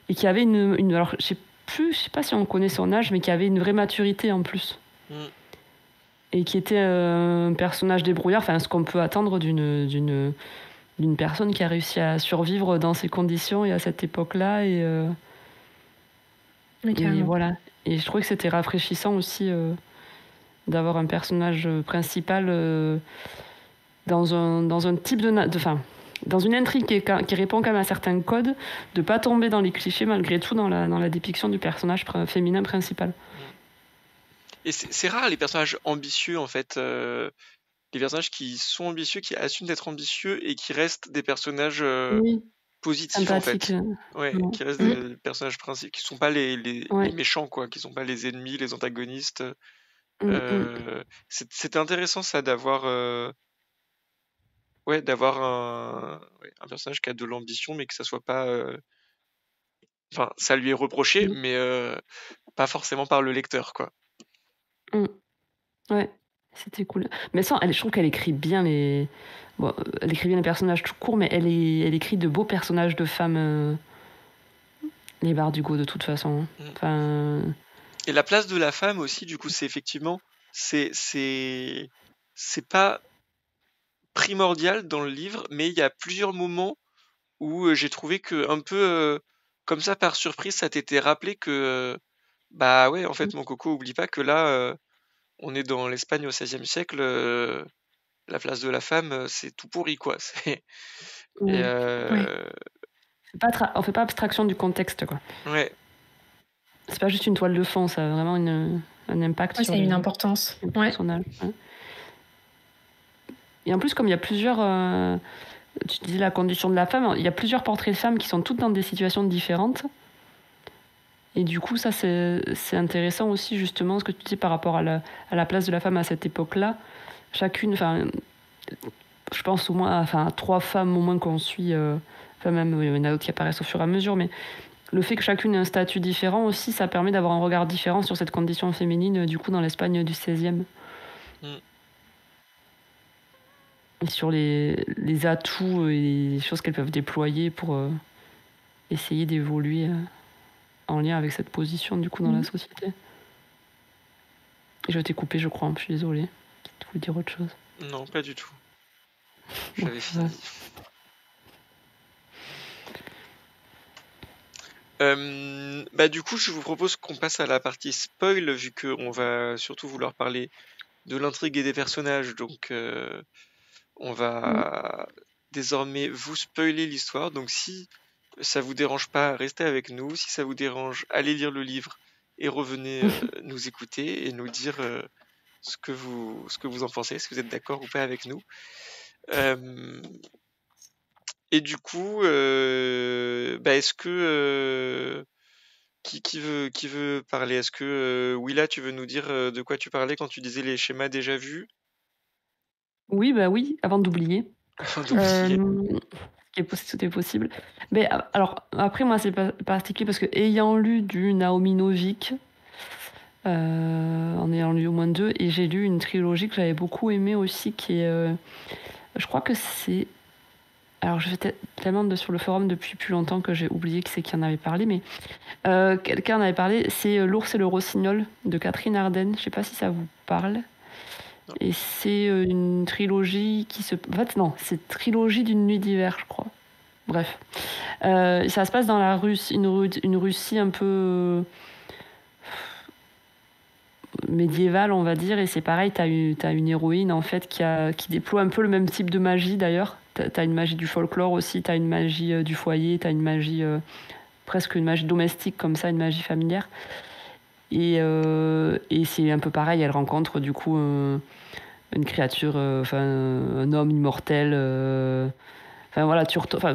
et qui avait alors je sais pas si on connaît son âge, mais qui avait une vraie maturité en plus. Et qui était un personnage débrouillard, enfin ce qu'on peut attendre d'une personne qui a réussi à survivre dans ces conditions et à cette époque-là. Oui, Et carrément. voilà. Et je trouvais que c'était rafraîchissant aussi d'avoir un personnage principal dans un type enfin, dans une intrigue qui répond quand même à certains codes, de pas tomber dans les clichés malgré tout dans la dépiction du personnage féminin principal. Et c'est rare les personnages ambitieux en fait, les personnages qui sont ambitieux, qui assument d'être ambitieux et qui restent des personnages Oui, positifs en sympathique. fait. Ouais, Ouais. qui restent des personnages principaux, qui sont pas les Ouais. méchants quoi, qui sont pas les ennemis, les antagonistes. Mm. C'était intéressant ça d'avoir d'avoir un personnage qui a de l'ambition mais que ça soit pas enfin ça lui est reproché Mm. mais pas forcément par le lecteur quoi. Mm. Ouais, c'était cool. Mais ça, je trouve qu'elle écrit bien les. Bon, elle écrit bien les personnages tout court, mais elle écrit de beaux personnages de femmes, les Bardugo, de toute façon. Enfin. Et la place de la femme aussi, du coup, c'est effectivement, c'est pas primordial dans le livre, mais il y a plusieurs moments où j'ai trouvé que un peu comme ça par surprise, ça t'était rappelé que bah ouais, en fait, mon coco, oublie pas que là, on est dans l'Espagne au XVIe siècle. La place de la femme, c'est tout pourri, quoi. Et Ouais. On fait pas abstraction du contexte, quoi. ouais. C'est pas juste une toile de fond, ça a vraiment un impact sur ça a une importance. les personnages. Ouais. Et en plus, comme il y a plusieurs. Tu disais la condition de la femme, il y a plusieurs portraits de femmes qui sont toutes dans des situations différentes. Et du coup, ça, c'est intéressant aussi, justement, ce que tu dis par rapport à la place de la femme à cette époque-là. Chacune, enfin, je pense au moins, enfin, 3 femmes au moins qu'on suit, enfin, même, il y en a d'autres qui apparaissent au fur et à mesure, mais le fait que chacune ait un statut différent aussi, ça permet d'avoir un regard différent sur cette condition féminine, du coup, dans l'Espagne du XVIe. Et sur les atouts et les choses qu'elles peuvent déployer pour essayer d'évoluer en lien avec cette position, du coup, dans la société. Et je t'ai coupé, je crois, je suis désolée. Tu voulais dire autre chose? Non, pas du tout. J'avais fini. Bah du coup, je vous propose qu'on passe à la partie spoil, vu qu'on va surtout vouloir parler de l'intrigue et des personnages, donc on va désormais vous spoiler l'histoire. Donc si ça vous dérange pas, restez avec nous. Si ça vous dérange, allez lire le livre et revenez nous écouter et nous dire ce que vous en pensez, si vous êtes d'accord ou pas avec nous. Et du coup, est-ce que qui veut parler? Est-ce que Willa, tu veux nous dire de quoi tu parlais quand tu disais les schémas déjà vus? Oui, bah oui, avant d'oublier. Tout est possible. Mais alors, après, moi, c'est pas particulier parce que ayant lu du Naomi Novik, en ayant lu au moins 2, et j'ai lu une trilogie que j'avais beaucoup aimée aussi, qui est. Je crois que c'est. Alors, je fais tellement sur le forum depuis plus longtemps que j'ai oublié qui c'est qui en avait parlé, mais quelqu'un en avait parlé. C'est L'ours et le rossignol de Catherine Arden. Je sais pas si ça vous parle. Non. Et c'est une trilogie qui se. En fait, non, c'est trilogie d'une nuit d'hiver, je crois. Bref. Ça se passe dans la Russie, une Russie un peu médiévale, on va dire, et c'est pareil, t'as une héroïne en fait qui déploie un peu le même type de magie d'ailleurs. T'as une magie du folklore aussi, t'as une magie du foyer, t'as une magie presque une magie domestique comme ça, une magie familière. Et c'est un peu pareil, elle rencontre du coup une créature, un homme immortel. Enfin voilà,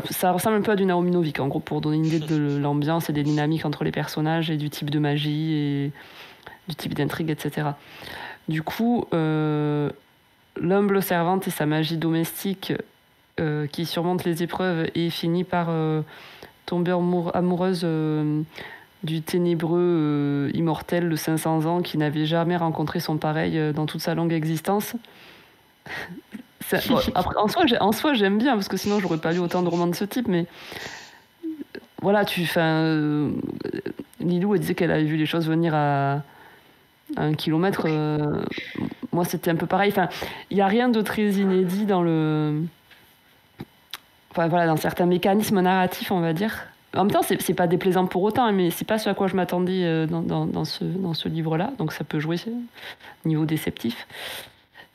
ça ressemble un peu à du Naomi Novik, en gros, pour donner une idée de l'ambiance et des dynamiques entre les personnages et du type de magie et du type d'intrigue, etc. Du coup, l'humble servante et sa magie domestique qui surmonte les épreuves et finit par tomber amoureuse du ténébreux immortel de 500 ans qui n'avait jamais rencontré son pareil dans toute sa longue existence. Bon, après, en soi, j'aime bien, parce que sinon, j'aurais pas lu autant de romans de ce type, mais voilà, Lilou, elle disait qu'elle avait vu les choses venir à 1 kilomètre. Moi, c'était un peu pareil. Enfin, il n'y a rien de très inédit dans dans certains mécanismes narratifs, on va dire. En même temps, c'est pas déplaisant pour autant, hein, mais c'est pas ce à quoi je m'attendais dans ce livre-là, donc ça peut jouer niveau déceptif.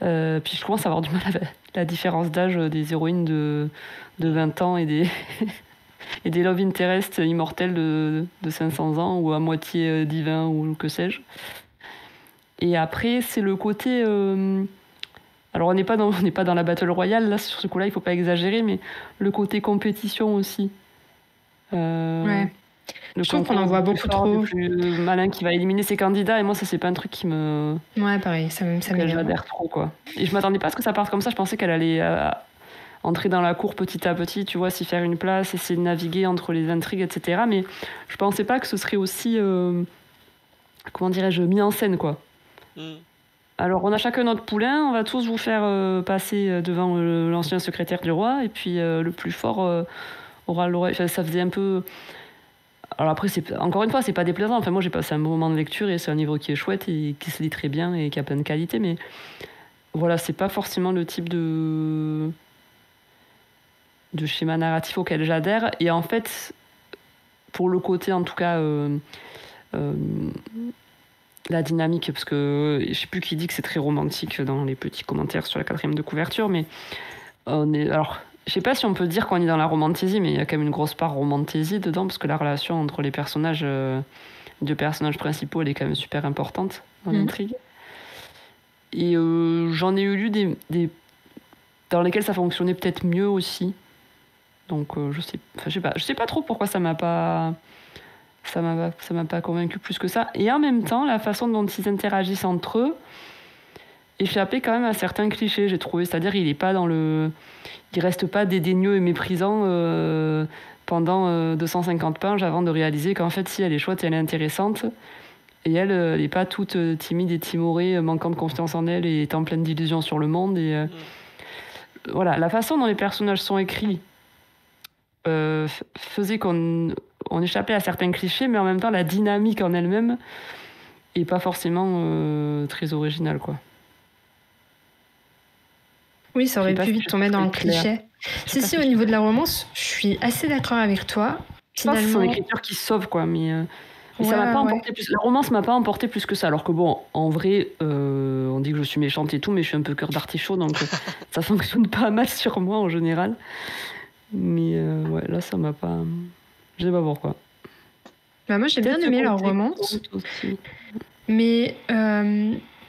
Puis je commence à avoir du mal avec la différence d'âge des héroïnes de 20 ans et des, et des love interest immortels de 500 ans ou à moitié divin ou que sais-je. Et après, c'est le côté... alors on n'est pas dans la Battle Royale, là, sur ce coup-là, il faut pas exagérer, mais le côté compétition aussi. Ouais. Le Je trouve qu'on en concours voit du plus beaucoup fort, trop. du plus malin qui va éliminer ses candidats, et moi, ça, c'est pas un truc qui me... Ouais, pareil, ça que m'énerve. j'adhère trop, quoi. Et je m'attendais pas à ce que ça parte comme ça, je pensais qu'elle allait entrer dans la cour petit à petit, tu vois, s'y faire une place, essayer de naviguer entre les intrigues, etc. Mais je pensais pas que ce serait aussi, comment dirais-je, mis en scène, quoi. Alors, on a chacun notre poulain, on va tous vous faire passer devant l'ancien secrétaire du roi, et puis le plus fort aura le roi. Enfin, ça faisait un peu... Alors après, encore une fois, c'est pas déplaisant. Enfin, moi, j'ai passé un bon moment de lecture et c'est un livre qui est chouette et qui se lit très bien et qui a plein de qualités, mais voilà, c'est pas forcément le type de schéma narratif auquel j'adhère. Et en fait, pour le côté, en tout cas, la dynamique, parce que je sais plus qui dit que c'est très romantique dans les petits commentaires sur la 4e de couverture, mais alors, je sais pas si on peut dire qu'on est dans la romantésie, mais il y a quand même une grosse part romantésie dedans, parce que la relation entre les personnages, deux personnages principaux, elle est quand même super importante dans l'intrigue. Et j'en ai eu lu des dans lesquels ça fonctionnait peut-être mieux aussi. Donc je sais pas trop pourquoi ça m'a pas convaincu plus que ça. Et en même temps, la façon dont ils interagissent entre eux échappait quand même à certains clichés, j'ai trouvé. C'est-à-dire, il reste pas dédaigneux et méprisant pendant 250 pages avant de réaliser qu'en fait, si, elle est chouette et elle est intéressante. Et elle n'est pas toute timide et timorée, manquant de confiance en elle et étant pleine d'illusions sur le monde. Et voilà, la façon dont les personnages sont écrits faisait qu'on échappait à certains clichés, mais en même temps, la dynamique en elle-même est pas forcément très originale, quoi. Oui, ça aurait pu vite tomber dans le cliché. Si, au niveau de la romance, je suis assez d'accord avec toi. Je pense que c'est son écriture qui sauve, quoi, mais ça m'a pas emporté plus. La romance m'a pas emporté plus que ça. Alors que bon, en vrai, on dit que je suis méchante et tout, mais je suis un peu cœur d'artichaut, donc ça fonctionne pas mal sur moi en général. Mais ouais, là, ça m'a pas... Je sais pas pourquoi. Bah moi, j'ai bien aimé leur romance. Mais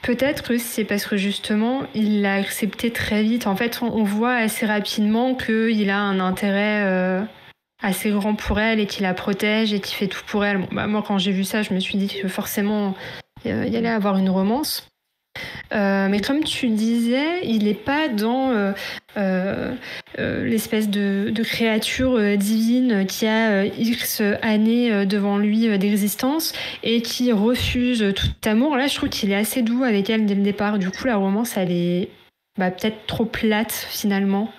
peut-être que c'est parce que justement, il l'a accepté très vite. En fait, on voit assez rapidement qu'il a un intérêt assez grand pour elle et qu'il la protège et qu'il fait tout pour elle. Bon, bah, moi, quand j'ai vu ça, je me suis dit que forcément, il allait avoir une romance. Mais comme tu disais, il n'est pas dans l'espèce de créature divine qui a X années devant lui d'existence et qui refuse tout amour. Là, je trouve qu'il est assez doux avec elle dès le départ. Du coup, la romance, elle est peut-être trop plate finalement.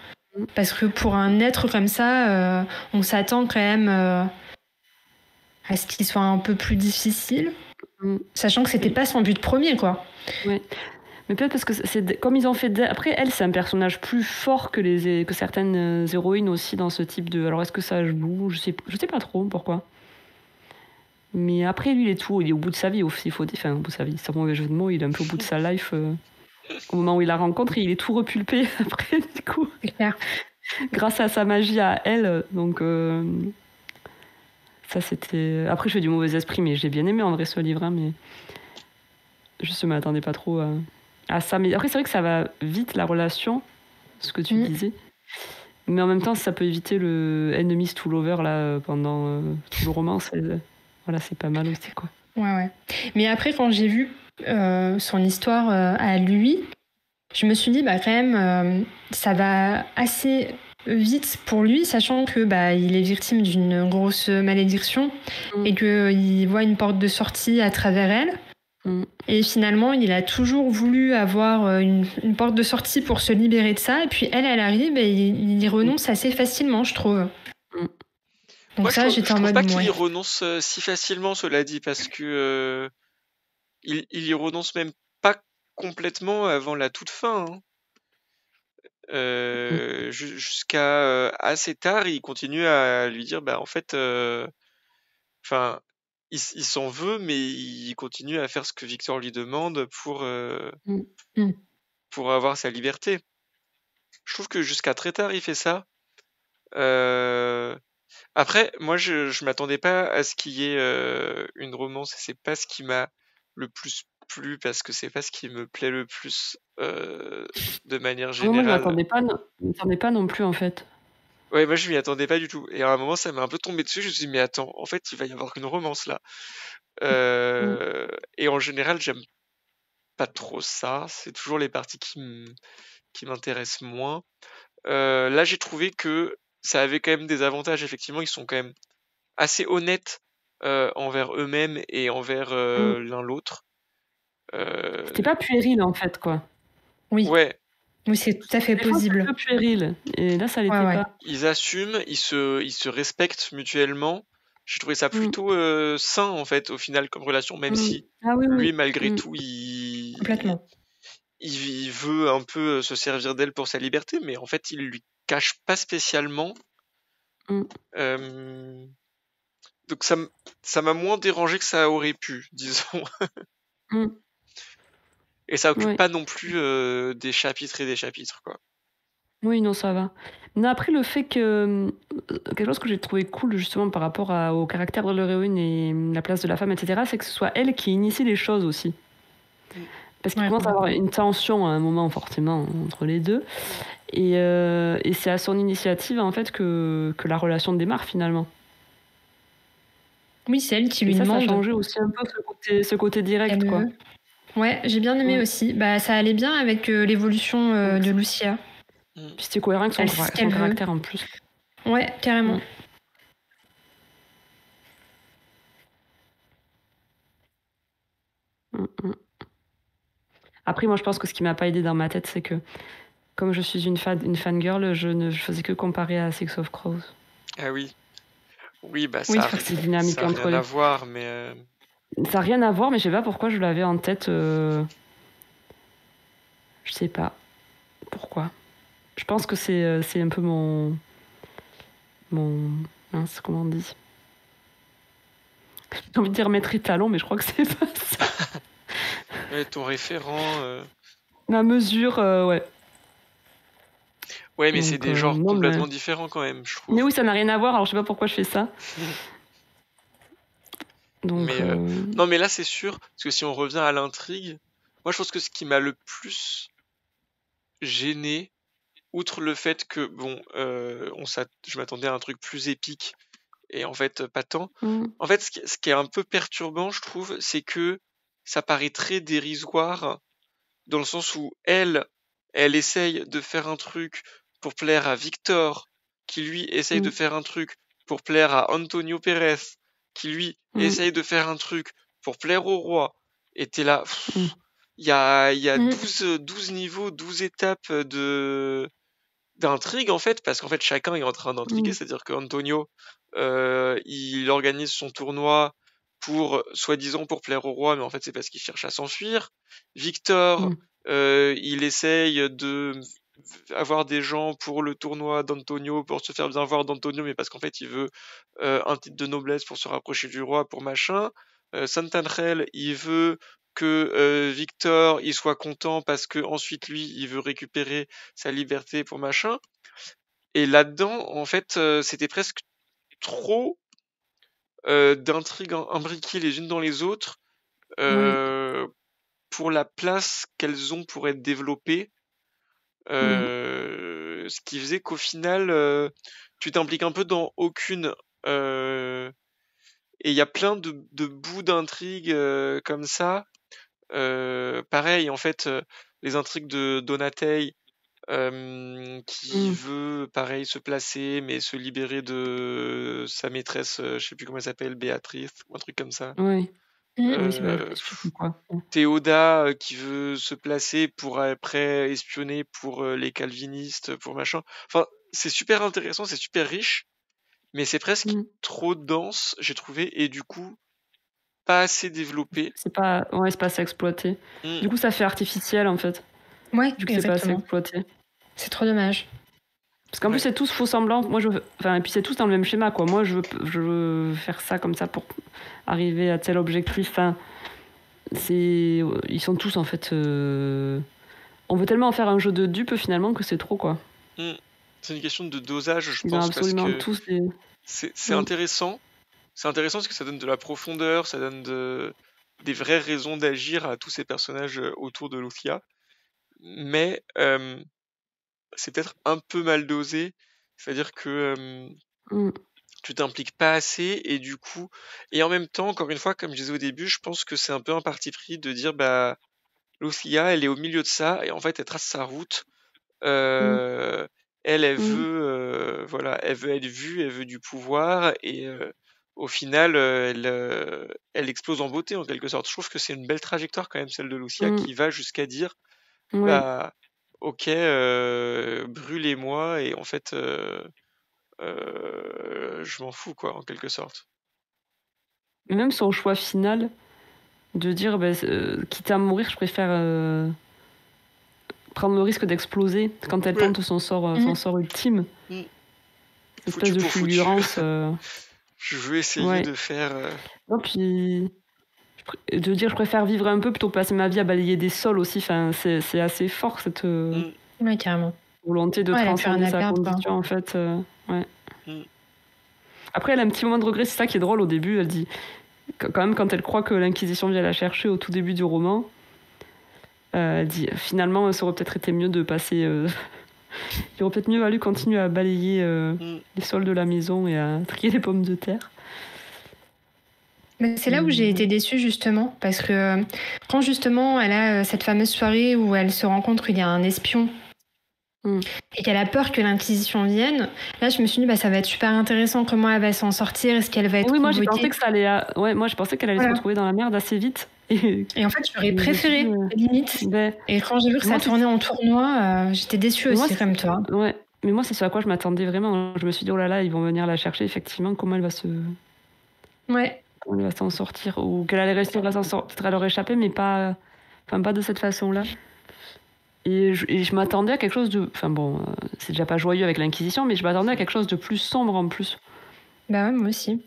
Parce que pour un être comme ça, on s'attend quand même à ce qu'il soit un peu plus difficile. Sachant que c'était pas son but premier, quoi. Ouais. Mais peut-être parce que c'est comme ils ont fait... Après, elle, c'est un personnage plus fort que certaines héroïnes aussi dans ce type de... Alors, est-ce que ça joue ? Je sais pas trop pourquoi. Mais après, lui, il est au bout de sa vie aussi. Enfin, au bout de sa vie, c'est un mauvais jeu de mots. Il est un peu au bout de sa life. Au moment où il la rencontre, il est tout repulpé après, du coup. C'est clair. Grâce à sa magie à elle. Donc, ça, c'était... Après, je fais du mauvais esprit, mais j'ai bien aimé en vrai ce livre. Hein, mais je ne m'attendais pas trop à ça. Mais après, c'est vrai que ça va vite, la relation, ce que tu disais. Mais en même temps, ça peut éviter le enemies to lover là, pendant tout le roman. Voilà, c'est pas mal aussi, quoi. Ouais. Mais après, quand j'ai vu son histoire à lui, je me suis dit, quand même, ça va assez vite pour lui, sachant que il est victime d'une grosse malédiction et qu'il voit une porte de sortie à travers elle. Et finalement, il a toujours voulu avoir une porte de sortie pour se libérer de ça. Et puis elle arrive et il y renonce assez facilement, je trouve. Donc moi, ça, j'étais en mode... Je trouve pas qu'il y renonce si facilement, cela dit, parce que il y renonce même pas complètement avant la toute fin. Hein. jusqu'à assez tard, il continue à lui dire, bah en fait, enfin, il s'en veut, mais il continue à faire ce que Victor lui demande pour avoir sa liberté. Je trouve que jusqu'à très tard, il fait ça. Après, moi, je m'attendais pas à ce qu'il y ait une romance. C'est pas ce qui m'a le plus plu parce que c'est pas ce qui me plaît le plus de manière Moi, je générale. m'attendais pas non plus, en fait. Ouais, moi je m'y attendais pas du tout. Et à un moment, ça m'a un peu tombé dessus. Je me suis dit, mais attends, en fait, il va y avoir une romance là. Et en général, j'aime pas trop ça. C'est toujours les parties qui m'intéressent moins. Là, j'ai trouvé que ça avait quand même des avantages. Effectivement, ils sont quand même assez honnêtes envers eux-mêmes et envers l'un l'autre. C'était pas puéril, en fait, quoi. Oui. Ouais, Oui, c'est tout à fait Des fois, c'est plausible. un peu puéril. Et là, ça l'était Ouais. pas. ils assument, ils se respectent mutuellement. J'ai trouvé ça plutôt sain en fait au final comme relation, même si Ah oui, lui oui. malgré tout Complètement. il veut un peu se servir d'elle pour sa liberté, mais en fait il lui cache pas spécialement. Donc ça m'a moins dérangé que ça aurait pu, disons. Et ça occupe Ouais. pas non plus des chapitres et des chapitres, quoi. Oui, non, ça va. Mais après, le fait que quelque chose que j'ai trouvé cool justement par rapport au caractère de l'héroïne et la place de la femme, etc., c'est que ce soit elle qui initie les choses aussi. Parce qu'il commence à avoir une tension à un moment forcément entre les deux. Et c'est à son initiative en fait que la relation démarre finalement. Oui, c'est elle qui lui ça, demande. Ça a changé aussi un peu ce côté direct, quoi. Ouais, j'ai bien aimé aussi. Bah, ça allait bien avec l'évolution de Lucia. Puis c'était cohérent avec son caractère en plus. Ouais, carrément. Après, moi, je pense que ce qui m'a pas aidé dans ma tête, c'est que comme je suis une fangirl, je faisais que comparer à Six of Crows. Ah oui. Oui, bah ça a rien à voir, mais... Ça n'a rien à voir, mais je sais pas pourquoi je l'avais en tête. Je sais pas pourquoi. Je pense que c'est un peu mon... Mince, comment on dit? J'ai envie de dire maître étalon, mais je crois que c'est pas ça. Ouais, ton référent... Ma mesure, ouais. Ouais, mais c'est des genres complètement différents quand même, je trouve. Mais oui, ça n'a rien à voir, alors je sais pas pourquoi je fais ça. Donc, non, mais là, c'est sûr, parce que si on revient à l'intrigue, moi, je pense que ce qui m'a le plus gêné, outre le fait que, bon, je m'attendais à un truc plus épique, et en fait, pas tant. En fait, ce qui est un peu perturbant, je trouve, c'est que ça paraît très dérisoire, dans le sens où elle essaye de faire un truc pour plaire à Victor, qui lui essaye de faire un truc pour plaire à Antonio Pérez, qui lui essaye de faire un truc pour plaire au roi. Et t'es là, il y a 12 niveaux, 12 étapes d'intrigue en fait, parce qu'en fait chacun est en train d'intriguer, c'est-à-dire que Antonio, il organise son tournoi soi-disant pour plaire au roi, mais en fait c'est parce qu'il cherche à s'enfuir. Victor, il essaye de avoir des gens pour le tournoi d'Antonio, pour se faire bien voir d'Antonio, mais parce qu'en fait il veut un titre de noblesse pour se rapprocher du roi, pour machin. Santanchel, il veut que Victor il soit content parce que ensuite lui il veut récupérer sa liberté pour machin. Et là-dedans, en fait, c'était presque trop d'intrigues imbriquées les unes dans les autres pour la place qu'elles ont pour être développées. Ce qui faisait qu'au final, tu t'impliques un peu dans aucune. Et il y a plein de bouts d'intrigues comme ça. Pareil, en fait, les intrigues de Donatei, qui veut, pareil, se placer, mais se libérer de sa maîtresse, je sais plus comment elle s'appelle, Béatrice, ou un truc comme ça. Oui. C'est Béatrice, je sais pas. Théoda qui veut se placer pour après espionner pour les calvinistes, pour machin. Enfin, c'est super intéressant, c'est super riche, mais c'est presque trop dense, j'ai trouvé, et du coup, pas assez développé. C'est pas assez exploité. Du coup, ça fait artificiel en fait. Ouais, du coup, c'est pas assez exploité. C'est trop dommage. Parce qu'en plus, c'est tous faux semblants. Moi, et puis c'est tous dans le même schéma, quoi. Moi, je veux faire ça comme ça pour arriver à tel objectif. Enfin, ils sont tous, en fait... On veut tellement en faire un jeu de dupe, finalement, que c'est trop, quoi. C'est une question de dosage, je Ils pense, ont absolument parce que tous des... c'est intéressant. C'est intéressant parce que ça donne de la profondeur, ça donne des vraies raisons d'agir à tous ces personnages autour de Luthia. Mais c'est peut-être un peu mal dosé. C'est-à-dire que tu t'impliques pas assez et du coup... Et en même temps, encore une fois, comme je disais au début, je pense que c'est un peu un parti pris de dire, bah, Luthia, elle est au milieu de ça et en fait, elle trace sa route. Elle veut, voilà, elle veut être vue, elle veut du pouvoir et au final, elle explose en beauté en quelque sorte. Je trouve que c'est une belle trajectoire quand même celle de Luthia qui va jusqu'à dire, bah, ok, brûlez-moi et en fait, je m'en fous quoi, en quelque sorte. Mais même son choix final de dire, bah, quitte à mourir, je préfère prendre le risque d'exploser quand elle tente son sort ultime. Espèce de fulgurance. Je veux essayer de faire... Non, puis de dire je préfère vivre un peu plutôt que passer ma vie à balayer des sols aussi. Enfin, c'est assez fort cette carrément. volonté de transcender sa condition en fait. Après, elle a un petit moment de regret, c'est ça qui est drôle au début. Elle dit, quand même, quand elle croit que l'Inquisition vient la chercher au tout début du roman, elle dit finalement, ça aurait peut-être été mieux de passer. Il aurait peut-être mieux valu continuer à balayer les sols de la maison et à trier les pommes de terre. Mais c'est là où j'ai été déçue justement, parce que quand justement elle a cette fameuse soirée où elle se rend compte qu'il y a un espion et qu'elle a peur que l'Inquisition vienne, là je me suis dit bah ça va être super intéressant, comment elle va s'en sortir, est-ce qu'elle va être moi j'ai pensé que ça allait, moi je pensais qu'elle allait se retrouver dans la merde assez vite. Et en fait j'aurais préféré limite. Et quand j'ai vu que ça tournait en tournoi, j'étais déçue aussi comme toi. Ouais, mais moi c'est ce à quoi je m'attendais vraiment. Je me suis dit oh là là ils vont venir la chercher effectivement, comment elle va se... Ouais. Comment elle va s'en sortir, ou qu'elle allait réussir à s'en sortir, peut-être à leur échapper, mais pas de cette façon-là. Et je m'attendais à quelque chose de... Enfin bon, c'est déjà pas joyeux avec l'Inquisition, mais je m'attendais à quelque chose de plus sombre en plus. Bah ouais, moi aussi.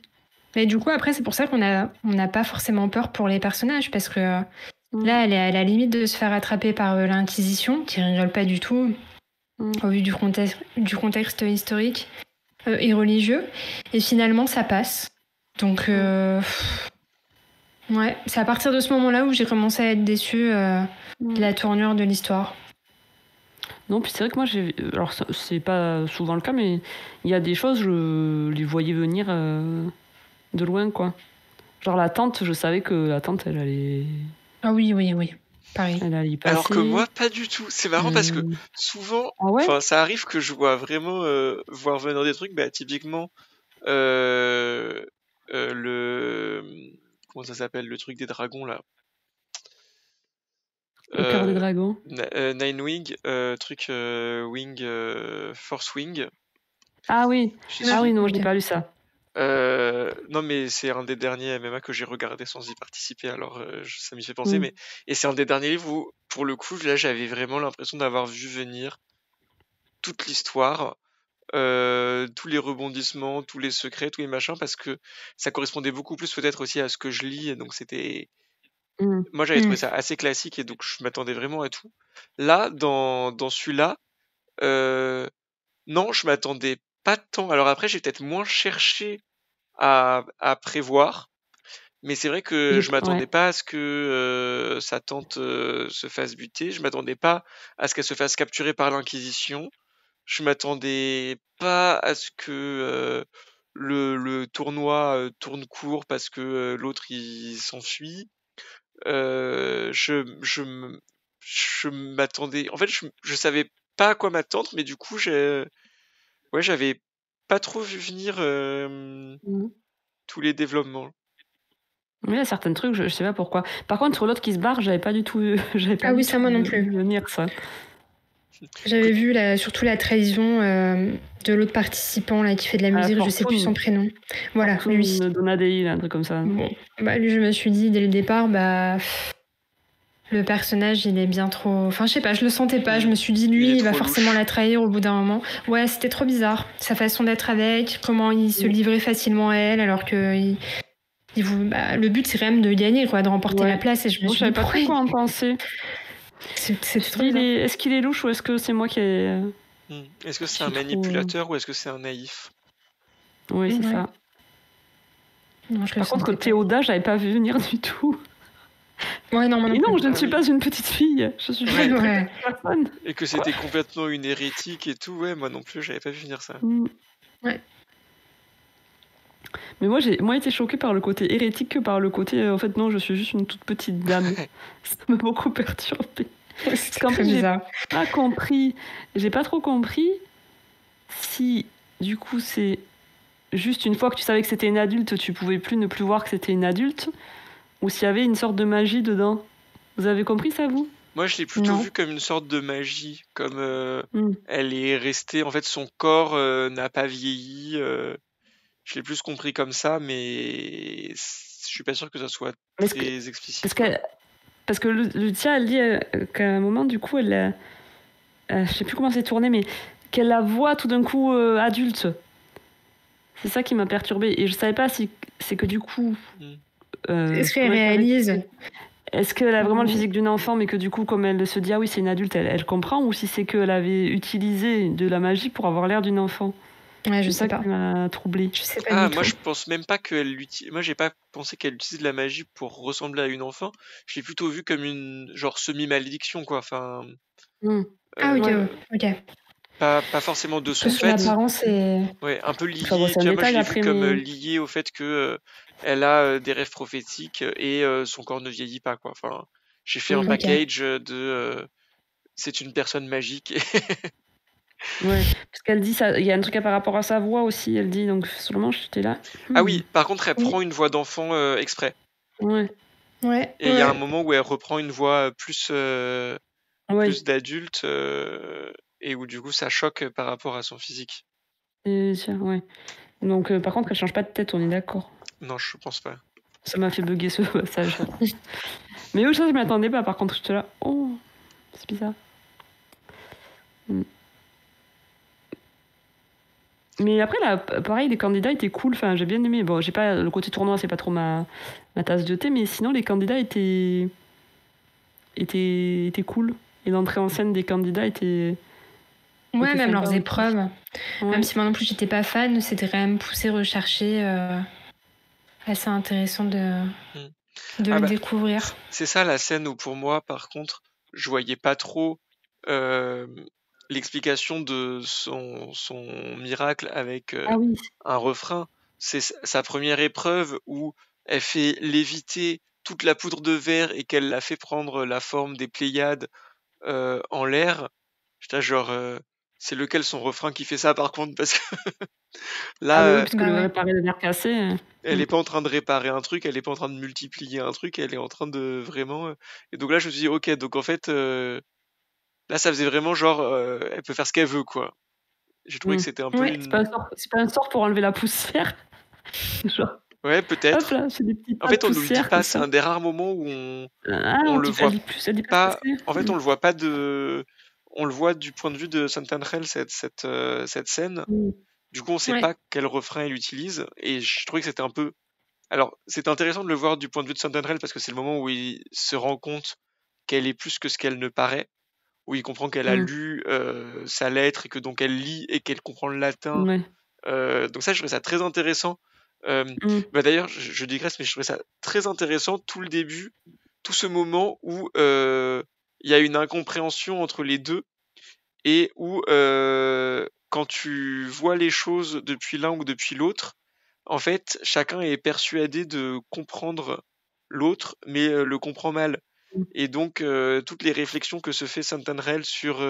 Mais du coup, après, c'est pour ça qu'on n'a pas forcément peur pour les personnages, parce que là, elle est à la limite de se faire attraper par l'Inquisition, qui rigole pas du tout, au vu du contexte historique et religieux. Et finalement, ça passe. Donc, ouais, c'est à partir de ce moment-là où j'ai commencé à être déçue de la tournure de l'histoire. Non, puis c'est vrai que moi, alors c'est pas souvent le cas, mais il y a des choses, je les voyais venir de loin, quoi. Genre la tante, je savais que la tante, elle allait... Ah oui, pareil. Elle allait y passer. Alors que moi, pas du tout. C'est marrant parce que souvent, ça arrive que je vois vraiment voir venir des trucs, bah typiquement... comment ça s'appelle, le truc des dragons là, le cœur des dragons, Nine Wing, Wing, Force Wing. Ah oui, non, je n'ai pas lu ça. Non mais c'est un des derniers MMA que j'ai regardé sans y participer, alors ça m'y fait penser. Et c'est un des derniers livres où pour le coup là j'avais vraiment l'impression d'avoir vu venir toute l'histoire, tous les rebondissements, tous les secrets, tous les machins, parce que ça correspondait beaucoup plus peut-être aussi à ce que je lis, et donc c'était... Moi j'avais trouvé ça assez classique et donc je m'attendais vraiment à tout. Là, dans celui-là, non, je m'attendais pas tant. Alors après, j'ai peut-être moins cherché à prévoir, mais c'est vrai que je m'attendais pas à ce que sa tante se fasse buter, je m'attendais pas à ce qu'elle se fasse capturer par l'Inquisition. Je m'attendais pas à ce que le tournoi tourne court parce que l'autre il s'enfuit. Je m'attendais. En fait, je savais pas à quoi m'attendre, mais du coup, j'avais pas trop vu venir tous les développements. Oui, il y a certains trucs, je sais pas pourquoi. Par contre, sur l'autre qui se barre, j'avais pas du tout ça moi non plus venir ça. J'avais vu surtout la trahison de l'autre participant là, qui fait de la musique, je sais plus son prénom. Voilà, lui. Donadei, un truc comme ça. Bon, bah lui, je me suis dit dès le départ, bah le personnage, il est bien trop... Enfin, je sais pas, je le sentais pas. Je me suis dit, Il lui, est il va trop forcément louche. la trahir au bout d'un moment. Ouais, c'était trop bizarre. Sa façon d'être avec, comment il se livrait facilement à elle, alors que le but, c'est quand même de gagner, quoi, de remporter la Ouais. place. Et je me Moi, je suis dit, savais pas trop quoi en penser. C'était trop bizarre. Est-ce qu'il est louche ou est-ce que c'est moi qui ai... Est-ce que c'est Je un suis trop- manipulateur ou est-ce que c'est un naïf? Oui, c'est Ouais. ça. Non, je le Par contre, sentais pas. Théoda, j'avais pas vu venir du tout. Ouais, non, moi Et non, plus. je ne Ah suis oui. pas une petite fille. Je suis Ouais. une très Ouais. petite personne. Et que c'était complètement une hérétique et tout, ouais, moi non plus, j'avais pas vu venir ça. Ouais. Mais moi, j'ai été choquée par le côté hérétique que par le côté en fait, non, je suis juste une toute petite dame. Ça m'a beaucoup perturbée. Parce qu'en fait, j'ai pas trop compris si, du coup, c'est juste une fois que tu savais que c'était une adulte, tu pouvais plus ne plus voir que c'était une adulte, ou s'il y avait une sorte de magie dedans. Vous avez compris ça, vous? Moi, je l'ai plutôt Non. vu comme une sorte de magie, comme Mm. elle est restée, en fait, son corps n'a pas vieilli. Je l'ai plus compris comme ça, mais je suis pas sûr que ça soit Parce que, très explicite. parce quoi. que, parce que Lucia, elle dit qu'à un moment, du coup, je sais plus comment c'est tourné, mais qu'elle la voit tout d'un coup adulte. C'est ça qui m'a perturbée. Et je savais pas si c'est que du coup. Est-ce qu'elle comment elle réalise? Est-ce qu'elle a vraiment le physique d'une enfant, mais que du coup, comme elle se dit, ah oui, c'est une adulte, elle comprend, ou si c'est qu'elle avait utilisé de la magie pour avoir l'air d'une enfant? Ouais, je C'est sais ça pas. qui m'a troublée. Je sais pas Ah, du moi tout. je pense même pas qu'elle utilise. Moi j'ai pas pensé qu'elle utilise de la magie pour ressembler à une enfant. Je l'ai plutôt vu comme une genre semi-malédiction quoi. Enfin, Ah, ok, euh, ok. pas forcément de Parce que son son fait. apparence est... Ouais, un peu Enfin, bon, lié. c'est Tu un vois, moi je détail l'ai vu après, comme mais. lié au fait que elle a des rêves prophétiques et son corps ne vieillit pas quoi. Enfin, j'ai fait un Ok. package de c'est une personne magique. Ouais, parce qu'elle dit ça. Il y a un truc par rapport à sa voix aussi, elle dit, donc seulement j'étais là. Ah oui, par contre elle Oui. prend une voix d'enfant exprès. Ouais. Ouais. Et il y a un moment où elle reprend une voix plus Ouais. d'adulte et où du coup ça choque par rapport à son physique. Ouais. Donc, par contre, elle change pas de tête, on est d'accord. Non, je pense pas. Ça m'a fait bugger ce passage. Mais oui, ça, je m'attendais pas. Par contre, j'étais là. Oh, c'est bizarre. Mais après, là, pareil, les candidats étaient cool. Enfin, j'ai bien aimé. Bon, j'ai pas le côté tournoi, c'est pas trop ma tasse de thé, mais sinon, les candidats étaient cool. Et l'entrée en scène des candidats était. Ouais, même sympa leurs aussi. épreuves. Ouais. Même si moi non plus j'étais pas fan, c'était quand même poussé, recherché, assez intéressant de le découvrir. C'est ça la scène où pour moi, par contre, je voyais pas trop l'explication de son miracle avec Ah oui. un refrain. C'est sa première épreuve où elle fait léviter toute la poudre de verre et qu'elle la fait prendre la forme des Pléiades en l'air. J'étais genre, c'est lequel son refrain qui fait ça par contre parce que là, Ah bah oui, parce que le réparer le verre cassé. elle est pas en train de réparer un truc, elle est pas en train de multiplier un truc, elle est en train de vraiment. Et donc là, je me suis dit, ok, donc en fait, là, ça faisait vraiment genre, elle peut faire ce qu'elle veut, quoi. J'ai trouvé que c'était un peu une. C'est pas un sort pour enlever la poussière. Genre. Ouais, peut-être. Hop là, c'est des petites En fait, on nous le dit poussières pas. comme C'est ça. un des rares moments où on Ah, le voit elle dit plus ce pas. que c'est. En fait, on le voit pas de. On le voit du point de vue de Santanrel, cette scène. Du coup, on sait pas quel refrain elle utilise. Et je trouvais que c'était un peu. Alors, c'est intéressant de le voir du point de vue de Santanrel parce que c'est le moment où il se rend compte qu'elle est plus que ce qu'elle ne paraît, où il comprend qu'elle a lu sa lettre et que donc elle lit et qu'elle comprend le latin. Ouais. Donc ça, je trouvais ça très intéressant. Bah d'ailleurs, je digresse, mais je trouvais ça très intéressant tout le début, tout ce moment où il y a une incompréhension entre les deux et où quand tu vois les choses depuis l'un ou depuis l'autre, en fait, chacun est persuadé de comprendre l'autre, mais le comprend mal. Et donc, toutes les réflexions que se fait Santanrel sur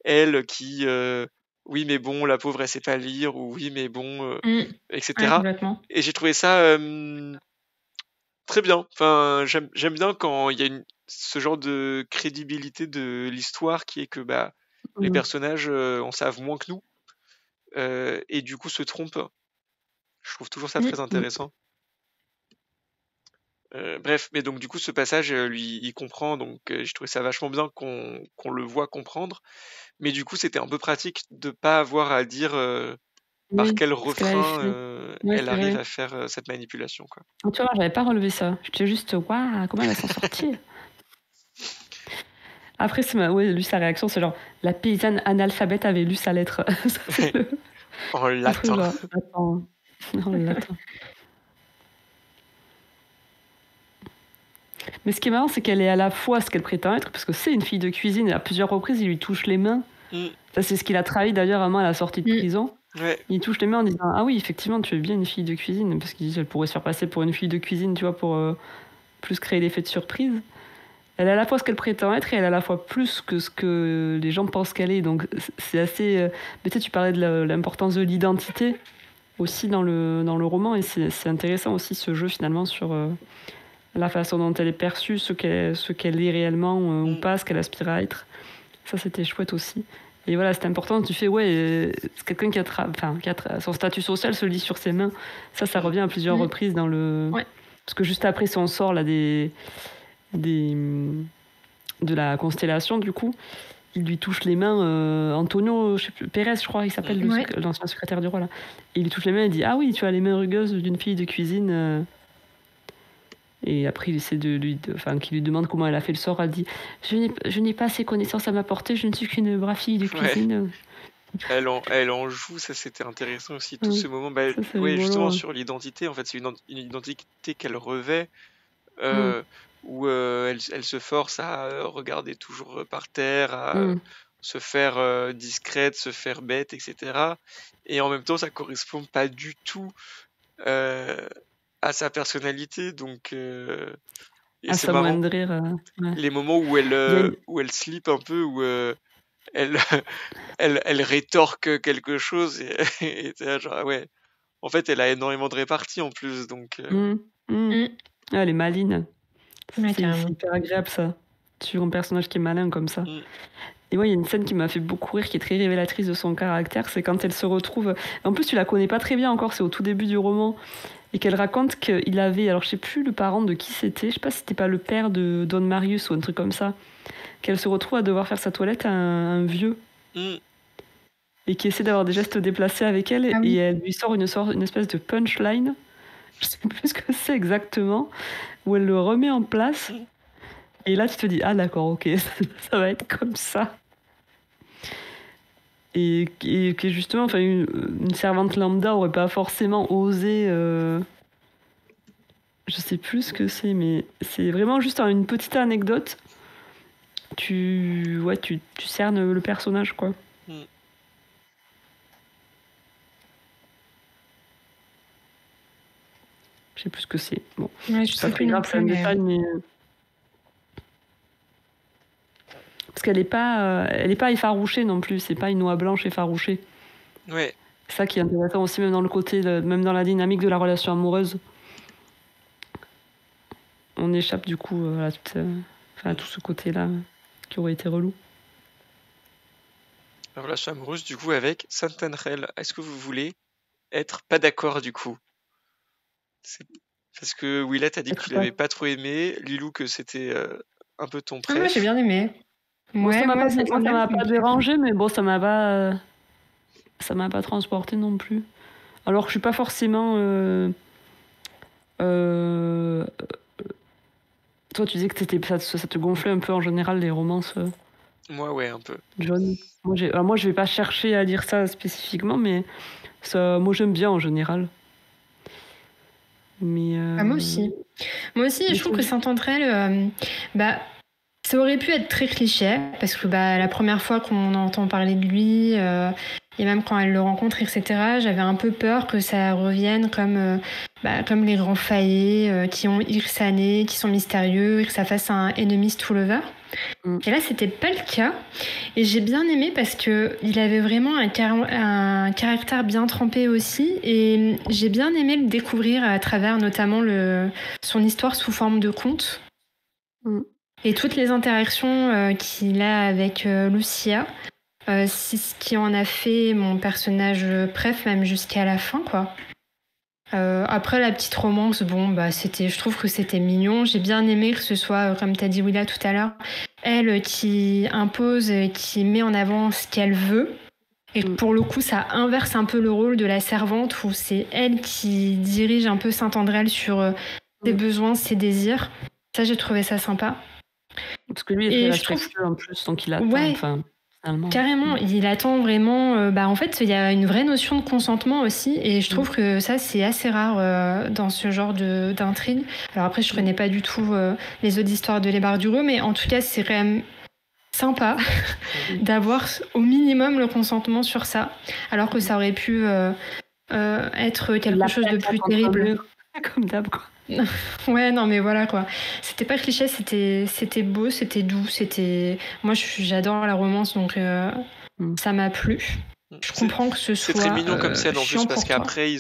elle qui, oui, mais bon, la pauvre, elle sait pas lire, ou oui, mais bon, etc. Ouais, complètement. Et j'ai trouvé ça très bien. Enfin, j'aime bien quand il y a ce genre de crédibilité de l'histoire qui est que bah, les personnages en savent moins que nous et du coup se trompent. Je trouve toujours ça très intéressant. Bref, mais donc du coup ce passage, lui, il comprend, donc j'ai trouvé ça vachement bien qu'on le voit comprendre. Mais du coup, c'était un peu pratique de pas avoir à dire par Oui, quel ce qu'elle avait refrain fait. Ouais, elle c'est arrive vrai. à faire cette manipulation, quoi. Tu vois, j'avais pas relevé ça. J'étais juste, waouh, comment elle va s'en sortir? Après, ouais, lui, sa réaction, c'est genre, la paysanne analphabète avait lu sa lettre. Ça, c'est En le truc, latin. genre, attends, non, le latin. Mais ce qui est marrant, c'est qu'elle est à la fois ce qu'elle prétend être, parce que c'est une fille de cuisine, et à plusieurs reprises, il lui touche les mains. Ça, c'est ce qu'il a trahi d'ailleurs à la sortie de prison. Ouais. Il touche les mains en disant, ah oui, effectivement, tu es bien une fille de cuisine, parce qu'il dit qu'elle pourrait se faire passer pour une fille de cuisine, tu vois, pour plus créer l'effet de surprise. Elle est à la fois ce qu'elle prétend être et elle est à la fois plus que ce que les gens pensent qu'elle est. Donc c'est assez... Mais tu sais, tu parlais de l'importance de l'identité aussi dans le roman, et c'est intéressant aussi ce jeu finalement sur la façon dont elle est perçue, ce qu'elle est réellement ou pas, ce qu'elle aspire à être. Ça, c'était chouette aussi. Et voilà, c'est important. Tu fais, ouais, c'est quelqu'un qui a son statut social se lit sur ses mains. Ça revient à plusieurs reprises dans le... Ouais. Parce que juste après son sort là, de la constellation, du coup, il lui touche les mains. Antonio Pérez, je crois, il s'appelle l'ancien secrétaire du roi, là. Et il lui touche les mains et dit, ah oui, tu as les mains rugueuses d'une fille de cuisine. Et après, il essaie qu'il lui demande comment elle a fait le sort. Elle dit, je n'ai pas assez connaissances à m'apporter, je ne suis qu'une brave fille de cuisine. Elle en joue, ça c'était intéressant aussi, tout ce moment. Bah, ça, ouais, rigolo, justement sur l'identité, en fait, c'est une identité qu'elle revêt, où elle se force à regarder toujours par terre, à se faire discrète, se faire bête, etc. Et en même temps, ça correspond pas du tout à sa personnalité, donc et à c'est marrant. Les moments où elle slip un peu, où elle rétorque quelque chose et t'es là, genre, ouais. En fait, elle a énormément de répartie en plus, donc. Ah, elle est maline. Ouais, c'est hyper agréable, ça. Sur un personnage qui est malin comme ça. Et moi, il y a une scène qui m'a fait beaucoup rire, qui est très révélatrice de son caractère, c'est quand elle se retrouve... En plus, tu la connais pas très bien encore, c'est au tout début du roman, et qu'elle raconte qu'il avait... Alors, je sais plus le parent de qui c'était, je sais pas si c'était pas le père de Don Marius ou un truc comme ça, qu'elle se retrouve à devoir faire sa toilette à un vieux, et qui essaie d'avoir des gestes déplacés avec elle, et elle lui sort une espèce de punchline, je sais plus ce que c'est exactement, où elle le remet en place, et là tu te dis, ah d'accord, ok, ça va être comme ça. Et que justement, enfin, une servante lambda aurait pas forcément osé... Je sais plus ce que c'est, mais c'est vraiment juste une petite anecdote. Tu cernes le personnage, quoi. Je sais plus ce que c'est. Bon, ouais, c'est pas très grave, c'est un détail, mais... Parce qu'elle est pas effarouchée non plus, c'est pas une oie blanche effarouchée. Ouais. C'est ça qui est intéressant aussi, même dans le côté, même dans la dynamique de la relation amoureuse. On échappe du coup à tout ce côté-là qui aurait été relou. La relation amoureuse du coup avec Santanrel. Est-ce que vous voulez être pas d'accord du coup? Parce que Willette a dit que tu l'avais pas trop aimé, Lilou que c'était un peu ton préf. Moi j'ai bien aimé. Moi, ça m'a pas dérangé, mais bon, ça m'a pas transporté non plus. Alors que je suis pas forcément... Toi, tu disais que ça te gonflait un peu en général, les romances. Moi, ouais, un peu. Jaune. Moi, je vais pas chercher à dire ça spécifiquement, mais moi, j'aime bien en général. Mais moi aussi. Je trouve que Saint-Andrel, ça aurait pu être très cliché, parce que la première fois qu'on entend parler de lui, et même quand elle le rencontre, etc., j'avais un peu peur que ça revienne comme les grands faillés qui ont X années, qui sont mystérieux, et que ça fasse un enemies to lover. Et là, c'était pas le cas. Et j'ai bien aimé parce qu'il avait vraiment un caractère bien trempé aussi. Et j'ai bien aimé le découvrir à travers notamment son histoire sous forme de conte. Et toutes les interactions qu'il a avec Lucia. C'est ce qui en a fait mon personnage préf, même jusqu'à la fin, quoi. Après la petite romance, bon, bah je trouve que c'était mignon. J'ai bien aimé que ce soit, comme t'as dit Willa tout à l'heure, elle qui impose, qui met en avant ce qu'elle veut. Et pour le coup, ça inverse un peu le rôle de la servante où c'est elle qui dirige un peu Saint-Andrel sur ses besoins, ses désirs. Ça, j'ai trouvé ça sympa. Parce que lui est très respectueux en plus, donc il attend. Ouais, finalement. Carrément, il attend vraiment. En fait, il y a une vraie notion de consentement aussi, et je trouve que ça, c'est assez rare dans ce genre d'intrigue. Alors après, je connais pas du tout les autres histoires de l'Héberdugo, mais en tout cas, c'est quand même sympa d'avoir au minimum le consentement sur ça, alors que ça aurait pu être quelque chose de plus terrible. Comme d'hab, quoi. Ouais, non, mais voilà, quoi. C'était pas cliché, c'était beau, c'était doux, Moi, j'adore la romance, donc ça m'a plu. Je comprends que ce soit. C'est très mignon comme scène en plus, parce pour qu'après, ils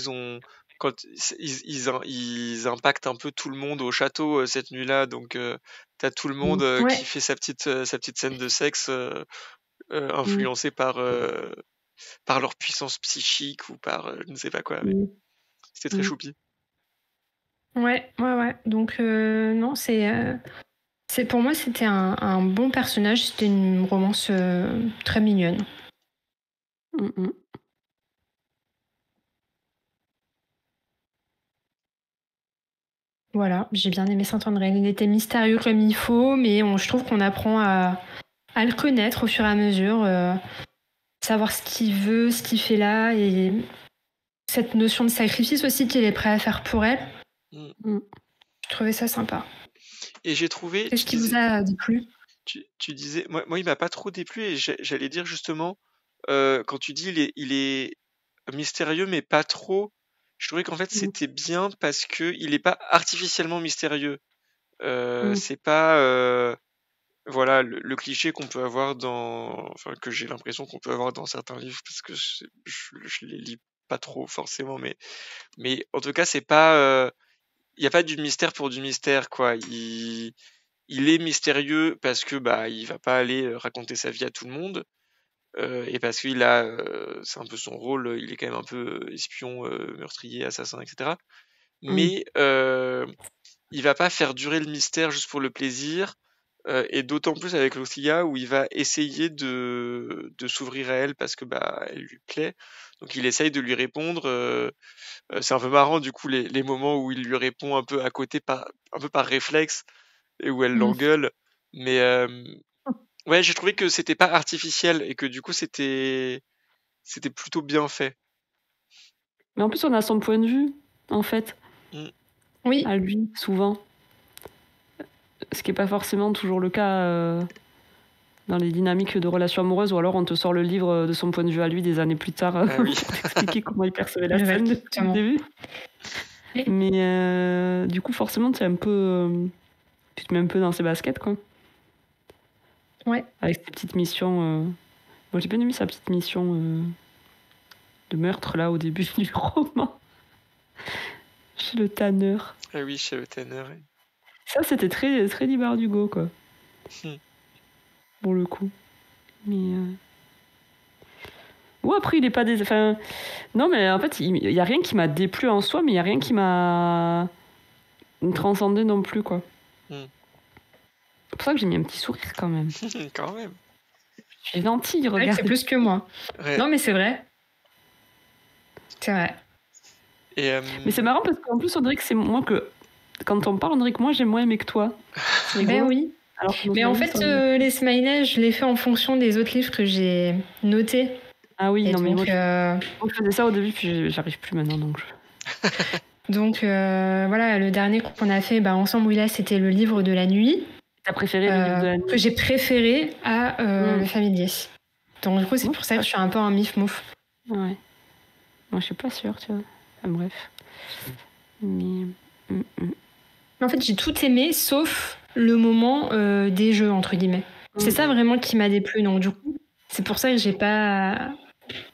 impactent un peu tout le monde au château cette nuit-là, donc t'as tout le monde qui fait sa petite scène de sexe influencée par leur puissance psychique ou par je ne sais pas quoi. Mais c'était très choupi. Ouais. Donc non, pour moi, c'était un bon personnage. C'était une romance très mignonne. Voilà, j'ai bien aimé Saint-André. Il était mystérieux comme il faut, mais je trouve qu'on apprend à le connaître au fur et à mesure, savoir ce qu'il veut, ce qu'il fait là, et cette notion de sacrifice aussi qu'il est prêt à faire pour elle. Je trouvais ça sympa. Et j'ai trouvé... Qu'est-ce qui vous a déplu ? Tu disais... Moi, il m'a pas trop déplu, et j'allais dire justement, quand tu dis il est mystérieux, mais pas trop, je trouvais qu'en fait, c'était bien parce que il est pas artificiellement mystérieux. C'est pas... voilà, le cliché qu'on peut avoir enfin, que j'ai l'impression qu'on peut avoir dans certains livres, parce que je les lis pas trop forcément, mais en tout cas, c'est pas... il n'y a pas du mystère pour du mystère, quoi. Il est mystérieux parce que il va pas aller raconter sa vie à tout le monde, et parce qu'il a, c'est un peu son rôle, il est quand même un peu espion, meurtrier, assassin, etc. Mais il va pas faire durer le mystère juste pour le plaisir, et d'autant plus avec Lucia où il va essayer de s'ouvrir à elle parce que elle lui plaît. Donc il essaye de lui répondre. C'est un peu marrant du coup les moments où il lui répond un peu à côté un peu par réflexe et où elle l'engueule. Mais ouais, j'ai trouvé que c'était pas artificiel et que du coup c'était plutôt bien fait. Mais en plus on a son point de vue en fait. Oui. À lui souvent. Ce qui est pas forcément toujours le cas dans les dynamiques de relations amoureuses, ou alors on te sort le livre de son point de vue à lui des années plus tard pour t'expliquer comment il percevait la scène depuis le début. Mais du coup, forcément, tu te mets un peu dans ses baskets, quoi. Ouais. Avec ses petites missions. Moi, j'ai bien aimé sa petite mission de meurtre, là, au début du roman. Chez le tanneur. Ah oui, chez le tanneur. Oui. Ça, c'était très, très Libardugo, quoi. Pour le coup. Mais... Ou après, il est pas des... Enfin... Non, mais en fait, il y a rien qui m'a déplu en soi, mais il y a rien qui m'a transcendé non plus, quoi. C'est pour ça que j'ai mis un petit sourire, quand même. Quand même. Je suis gentille, regarde. C'est plus que moi. Ouais. Non, mais c'est vrai. C'est vrai. Mais c'est marrant parce qu'en plus, on dirait que c'est moi que... Quand on parle, on dirait que moi, j'ai moins aimé que toi. Ben oui. Alors, mais en fait, les smileys, je les fais en fonction des autres livres que j'ai notés. Ah oui, et non, donc, mais moi, je faisais ça au début, puis j'arrive plus maintenant, donc... Donc, voilà, le dernier qu'on a fait ensemble, Willa, c'était le livre de la nuit. T'as préféré le livre de la nuit? Que j'ai préféré à Le Familier. Donc, du coup, c'est pour ça que je suis un peu en mif-mouf. Ouais. Moi, je suis pas sûre, tu vois. Enfin, bref. Mais... En fait, j'ai tout aimé, sauf le moment des jeux, entre guillemets. C'est ça vraiment qui m'a déplu. Donc, du coup, c'est pour ça que j'ai pas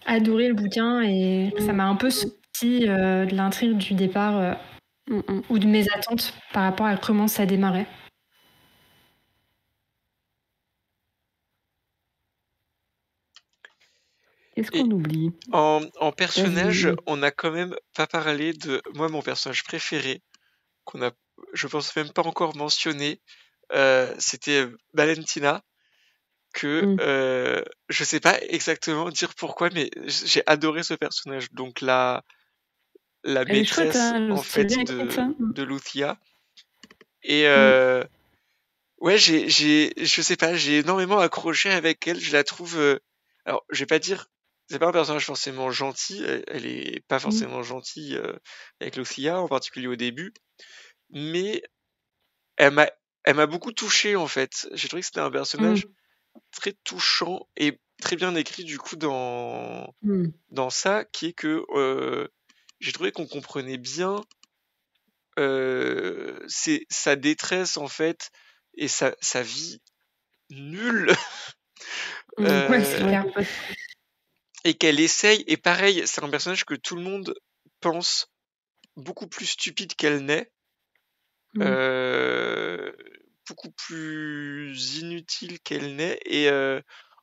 adoré le bouquin et ça m'a un peu sorti de l'intrigue du départ ou de mes attentes par rapport à comment ça démarrait. Qu'est-ce Et qu'on oublie? en personnage, Vas-y. on a quand même pas parlé de moi, mon personnage préféré, qu'on a, je pense même pas encore mentionné, c'était Valentina, que Mm. je sais pas exactement dire pourquoi, mais j'ai adoré ce personnage. Donc la Elle est chouette, maîtresse hein, en c'est bien fait écrite. Hein. de Luthia. Et Mm. ouais, je sais pas, j'ai énormément accroché avec elle. Je la trouve, alors je vais pas dire, c'est pas un personnage forcément gentil. Elle est pas Mm. forcément gentille avec Luthia, en particulier au début, mais elle m'a, elle m'a beaucoup touché en fait. J'ai trouvé que c'était un personnage Mm. très touchant et très bien écrit du coup Mm. dans ça, qui est que j'ai trouvé qu'on comprenait bien sa détresse en fait et sa vie nulle Mm. Ouais, c'est euh, Ouais, clair. complètement. et qu'elle essaye, et pareil, c'est un personnage que tout le monde pense beaucoup plus stupide qu'elle n'est, Mm. euh, beaucoup plus inutile qu'elle n'est, et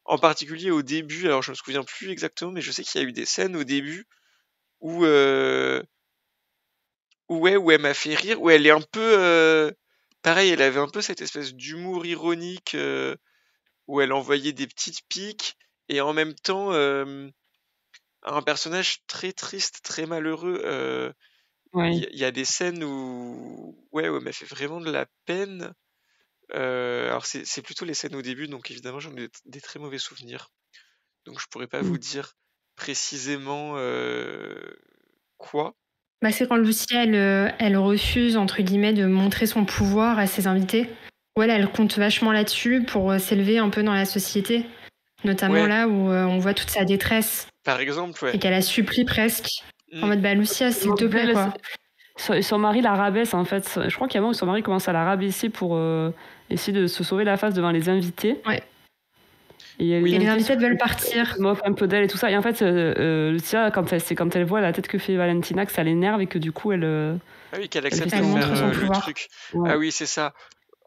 en particulier au début, alors je me souviens plus exactement, mais je sais qu'il y a eu des scènes au début où ouais, où elle m'a fait rire, où elle est un peu pareil, elle avait un peu cette espèce d'humour ironique où elle envoyait des petites piques et en même temps un personnage très triste, très malheureux. Ouais. Il y a des scènes ouais, où elle m'a fait vraiment de la peine. Alors c'est plutôt les scènes au début, donc évidemment j'en ai des très mauvais souvenirs. Donc je pourrais pas Mm. vous dire précisément quoi. Bah, c'est quand Lucia, elle refuse, entre guillemets, de montrer son pouvoir à ses invités. Ouais, elle compte vachement là-dessus pour s'élever un peu dans la société. Notamment Ouais, là où on voit toute sa détresse par exemple, ouais. et qu'elle la supplie presque. En Mm. mode, bah, Lucia, s'il te plaît, Belle, quoi. son mari la rabaisse en fait. Je crois qu'il y a un moment où son mari commence à la rabaisser pour essayer de se sauver la face devant les invités. Ouais. Et Oui. Et les invités invités veulent se partir. moquent un peu d'elle et tout ça. Et en fait, Lucia, quand elle voit la tête que fait Valentina, que ça l'énerve et que du coup Ah oui, qu'elle elle fait accepte de Elle faire montre son le pouvoir. truc. Ouais. Ah oui, c'est ça.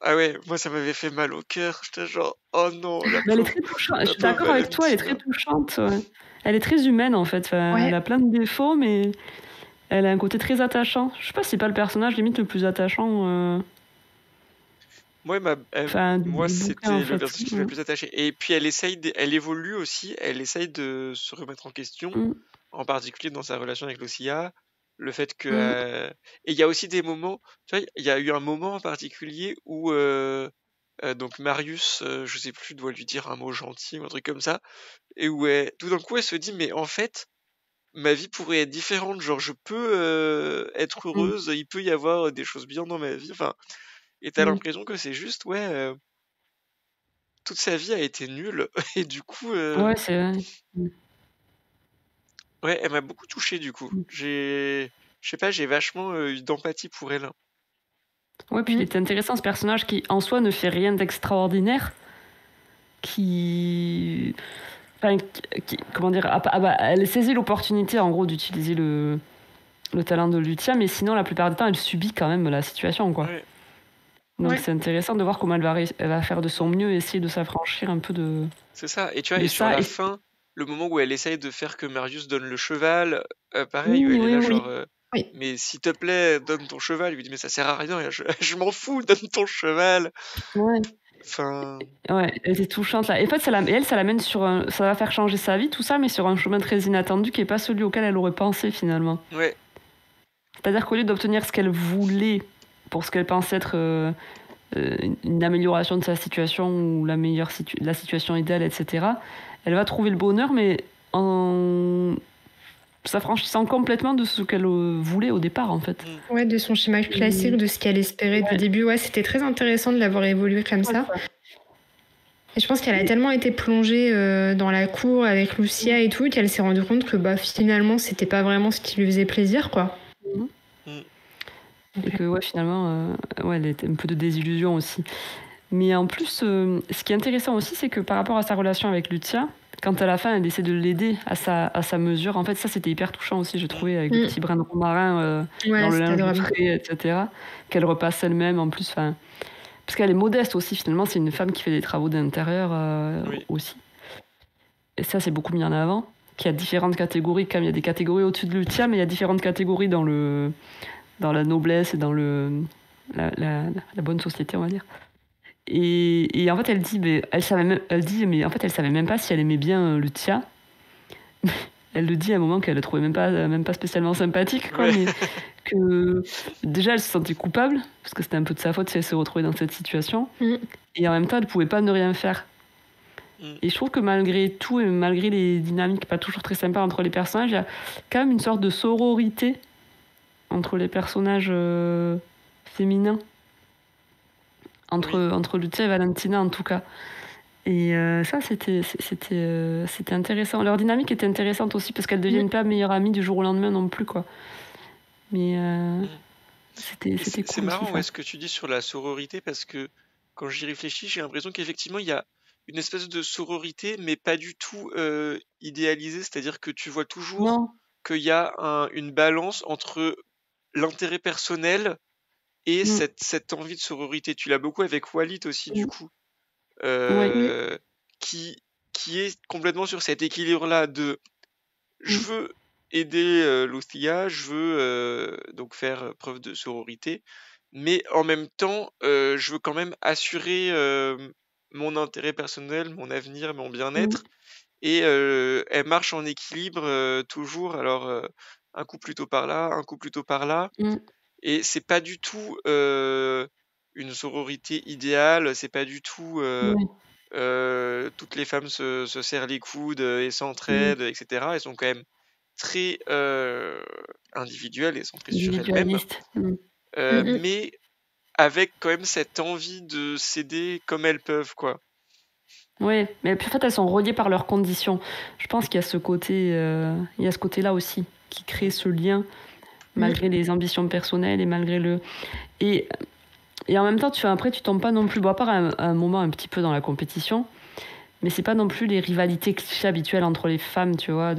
Ah ouais, moi ça m'avait fait mal au cœur. J'étais genre, oh non, Mais elle est très touchante. Je la suis pauvre d'accord avec toi, elle est très Valentina. touchante. Ouais. Elle est très humaine en fait. Enfin, elle Ouais. a plein de défauts, mais elle a un côté très attachant. Je sais pas si c'est pas le personnage limite le plus attachant. Moi, Enfin, moi du bouquin en c'était le fait. personnage qui m'a le plus attaché. Et puis elle essaye, elle évolue aussi. Elle essaye de se remettre en question, Mm. en particulier dans sa relation avec Lucia. Le fait que Mm. et il y a aussi des moments. Tu vois, il y a eu un moment en particulier où donc Marius, je sais plus, doit lui dire un mot gentil ou un truc comme ça, et où tout d'un coup elle se dit mais en fait ma vie pourrait être différente, genre je peux être Mm. heureuse, il peut y avoir des choses bien dans ma vie, enfin, et t'as Mm. l'impression que c'est juste, ouais, toute sa vie a été nulle, et du coup, Ouais, c'est vrai. Mm. ouais, elle m'a beaucoup touché du coup. Mm. Je sais pas, j'ai vachement eu d'empathie pour elle. Ouais, puis il Mm. est intéressant ce personnage qui en soi ne fait rien d'extraordinaire, qui. Enfin, comment dire, elle saisit l'opportunité en gros d'utiliser le talent de Lucia, mais sinon la plupart du temps elle subit quand même la situation quoi. Ouais, Donc Ouais. c'est intéressant de voir comment elle va faire de son mieux, essayer de s'affranchir un peu c'est ça. Et tu vois, de et sur ça. la Et... fin, le moment où elle essaye de faire que Marius donne le cheval, pareil, Oui, elle est oui, là oui. genre, Oui. mais s'il te plaît, donne ton cheval. Il lui dit, mais ça sert à rien, et je m'en fous, donne ton cheval. Ouais. Enfin, Ouais, elle était touchante là. Et en fait, ça l'amène sur ça va faire changer sa vie, tout ça, mais sur un chemin très inattendu qui est pas celui auquel elle aurait pensé finalement. ouais, C'est-à-dire qu'au lieu d'obtenir ce qu'elle voulait pour ce qu'elle pensait être une amélioration de sa situation ou la situation idéale, etc., elle va trouver le bonheur, mais en s'affranchissant complètement de ce qu'elle voulait au départ, en fait. Ouais, de son schéma classique, de ce qu'elle espérait du Ouais. début. Ouais, c'était très intéressant de l'avoir évolué comme ça. Et je pense qu'elle a tellement été plongée dans la cour avec Lucia et tout qu'elle s'est rendue compte que bah, finalement, c'était pas vraiment ce qui lui faisait plaisir, quoi. mm, Et que ouais, finalement, ouais, elle était un peu de désillusion aussi. Mais en plus, ce qui est intéressant aussi, c'est que par rapport à sa relation avec Lucia, quand à la fin elle essaie de l'aider à sa mesure, en fait, ça c'était hyper touchant aussi, j'ai trouvé, avec le petit brin de romarin Ouais, dans le c'était linge adorable. frais, etc. Qu'elle repasse elle-même en plus. Parce qu'elle est modeste aussi, finalement, c'est une femme qui fait des travaux d'intérieur oui, aussi. Et ça, c'est beaucoup mis en avant. qu'il y a différentes catégories, comme il y a des catégories au-dessus de Lucia, mais il y a différentes catégories dans la noblesse et dans la bonne société, on va dire. Et en fait, elle dit, mais en fait, elle savait même pas si elle aimait bien Lucia. Elle le dit à un moment qu'elle le trouvait même pas spécialement sympathique, quoi, Ouais. mais que déjà elle se sentait coupable parce que c'était un peu de sa faute si elle se retrouvait dans cette situation. Et en même temps, elle pouvait pas ne rien faire. Et je trouve que malgré tout et malgré les dynamiques pas toujours très sympas entre les personnages, il y a quand même une sorte de sororité entre les personnages féminins, entre Lucia et Valentina en tout cas. Et ça, c'était intéressant. Leur dynamique était intéressante aussi parce qu'elles ne deviennent pas meilleures amies du jour au lendemain non plus, quoi. Mais c'était cool. C'est marrant aussi, ce que tu dis sur la sororité parce que quand j'y réfléchis, j'ai l'impression qu'effectivement il y a une espèce de sororité, mais pas du tout idéalisée. C'est-à-dire que tu vois toujours qu'il y a une balance entre l'intérêt personnel et cette envie de sororité. Tu l'as beaucoup avec Walid aussi, du coup. Qui est complètement sur cet équilibre-là de je veux aider Lucia, je veux donc faire preuve de sororité, mais en même temps, je veux quand même assurer mon intérêt personnel, mon avenir, mon bien-être, et elle marche en équilibre toujours. Alors, un coup plutôt par là, un coup plutôt par là, et c'est pas du tout une sororité idéale, c'est pas du tout toutes les femmes se serrent les coudes et s'entraident, etc. Elles sont quand même très individuelles et centrées sur elles-mêmes, mais avec quand même cette envie de s'aider comme elles peuvent, quoi. Oui, mais en fait elles sont reliées par leurs conditions. Je pense qu'il y a ce côté-là aussi qui crée ce lien malgré les ambitions personnelles et malgré et en même temps, tu tombes pas non plus, bon, à part un moment un petit peu dans la compétition, mais c'est pas non plus les rivalités clichés habituelles entre les femmes, tu vois,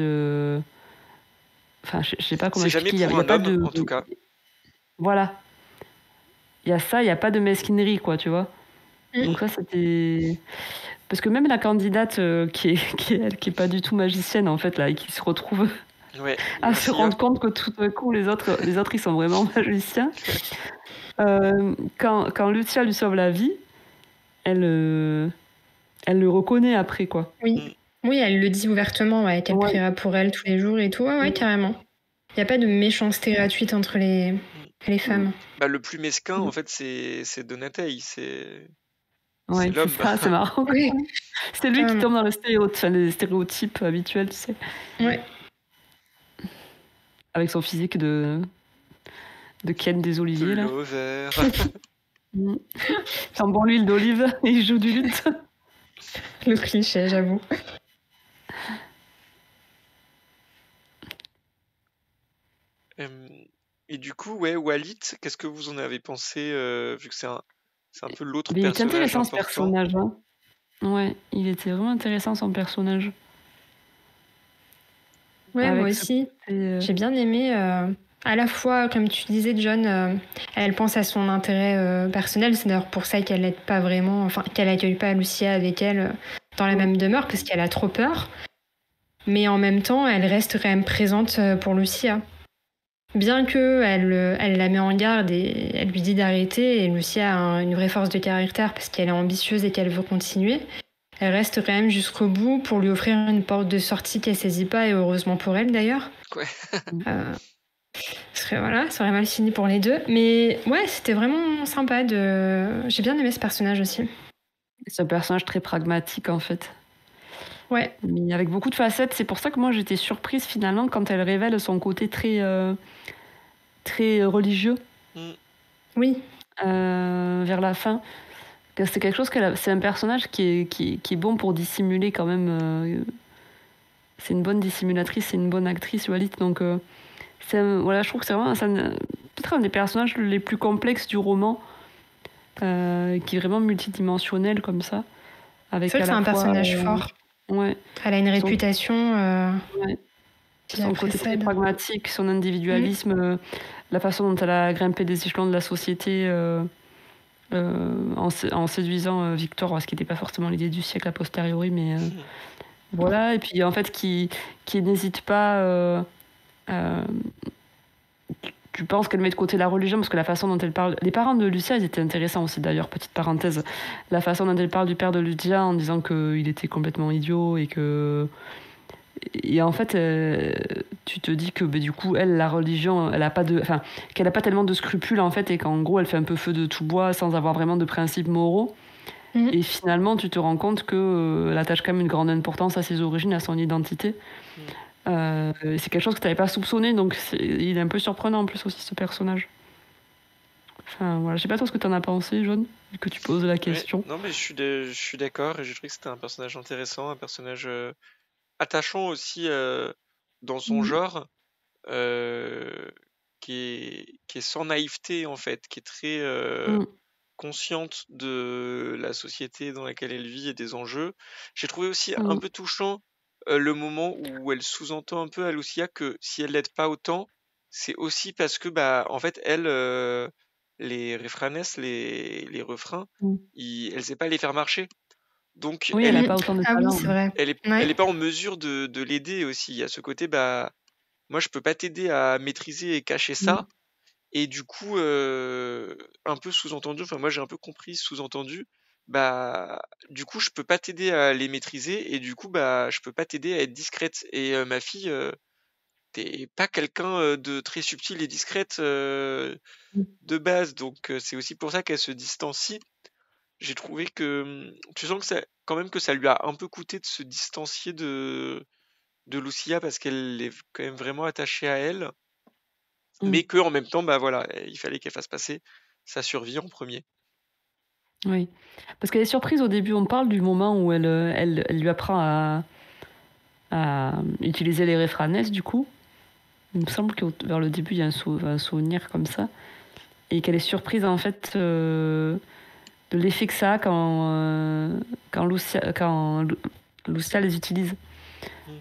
Enfin, je sais pas comment expliquer. C'est jamais pour un homme, en tout cas. Voilà. Il y a ça, il y a pas de mesquinerie, quoi, tu vois. Donc ça, c'était... Parce que même la candidate qui est pas du tout magicienne, en fait, là, et qui se retrouve à se rendre compte que tout d'un coup, les autres, ils sont vraiment magiciens. Quand Lucia lui sauve la vie, elle le reconnaît après, quoi. Oui, elle le dit ouvertement, qu'elle priera pour elle tous les jours et tout. Ouais, carrément. Il n'y a pas de méchanceté gratuite entre les femmes. Bah, le plus mesquin, en fait, c'est Donatei. Ouais, c'est l'homme. C'est ça, c'est marrant. C'est lui qui tombe dans les stéréotypes habituels, tu sais. Ouais. Avec son physique de Ken des Oliviers, là. Vert. Jambon l'huile d'olive et il joue du luth. Le cliché, j'avoue. Et du coup, Walid, qu'est-ce que vous en avez pensé, vu que c'est un peu l'autre personnage important. Il était intéressant, ce personnage. Hein. Ouais, il était vraiment intéressant, son personnage. Ouais, moi aussi. J'ai bien aimé... À la fois, comme tu disais, John, elle pense à son intérêt personnel. C'est d'ailleurs pour ça qu'elle n'aide pas vraiment, enfin, qu'elle n'accueille pas Lucia avec elle dans la même demeure, parce qu'elle a trop peur. Mais en même temps, elle reste quand même présente pour Lucia. Bien qu'elle la met en garde et elle lui dit d'arrêter, et Lucia a une vraie force de caractère parce qu'elle est ambitieuse et qu'elle veut continuer, elle reste quand même jusqu'au bout pour lui offrir une porte de sortie qu'elle saisit pas, et heureusement pour elle d'ailleurs. Ça aurait mal fini pour les deux. Mais ouais, c'était vraiment sympa. J'ai bien aimé ce personnage aussi. C'est un personnage très pragmatique, en fait. Ouais. Mais avec beaucoup de facettes. C'est pour ça que moi, j'étais surprise, finalement, quand elle révèle son côté très religieux. Oui. Vers la fin. C'est quelque chose c'est un personnage qui est bon pour dissimuler, quand même. C'est une bonne dissimulatrice, c'est une bonne actrice, Walid. Donc... je trouve que c'est vraiment peut-être un des personnages les plus complexes du roman, qui est vraiment multidimensionnel comme ça. C'est vrai que c'est un personnage fort. Ouais. Elle a une réputation. Son côté très pragmatique, son individualisme, la façon dont elle a grimpé des échelons de la société en séduisant Victor, ce qui n'était pas forcément l'idée du siècle a posteriori, mais Voilà, et puis en fait qui n'hésite pas. Tu penses qu'elle met de côté la religion parce que la façon dont elle parle. Les parents de Lucia, ils étaient intéressants aussi d'ailleurs, petite parenthèse. La façon dont elle parle du père de Lucia en disant qu'il était complètement idiot et que. Et en fait, tu te dis que du coup, elle, la religion, elle a pas de. Enfin, qu'elle a pas tellement de scrupules en fait et qu'en gros, elle fait un peu feu de tout bois sans avoir vraiment de principes moraux. Mhm. Et finalement, tu te rends compte qu'elle attache quand même une grande importance à ses origines, à son identité. C'est quelque chose que tu n'avais pas soupçonné, donc il est un peu surprenant en plus aussi ce personnage. Enfin voilà, je sais pas toi ce que tu en as pensé, Jaune, vu que tu poses la Ouais, question. non, mais je suis d'accord et j'ai trouvé que c'était un personnage intéressant, un personnage attachant aussi dans son Mhm. genre, euh, qui est sans naïveté en fait, qui est très Mm. consciente de la société dans laquelle elle vit et des enjeux. J'ai trouvé aussi un Mm. peu touchant le moment où elle sous-entend un peu à Lucia que si elle l'aide pas autant, c'est aussi parce que bah en fait elle les refranes, les refrains, Mm. elle sait pas les faire marcher. Donc Oui, elle elle a est Mhm. pas autant de Ah oui, talent. c'est vrai. elle Ouais. est pas en mesure de l'aider aussi. Il y a ce côté bah moi je peux pas t'aider à maîtriser et cacher Mm. ça. Et du coup, un peu sous-entendu, enfin moi j'ai un peu compris sous-entendu, bah du coup je peux pas t'aider à les maîtriser et du coup bah je peux pas t'aider à être discrète. Et ma fille, t'es pas quelqu'un de très subtil et discrète de base, donc c'est aussi pour ça qu'elle se distancie. J'ai trouvé que tu sens que ça, quand même que ça lui a un peu coûté de se distancier de Lucia parce qu'elle est quand même vraiment attachée à elle, Mm. mais que en même temps bah voilà, il fallait qu'elle fasse passer sa survie en premier. Oui, parce qu'elle est surprise au début. On parle du moment où elle lui apprend à utiliser les réfranes, du coup. Il me semble que vers le début, il y a un souvenir comme ça. Et qu'elle est surprise, en fait, de l'effet que ça a quand Lucia les utilise. Mm.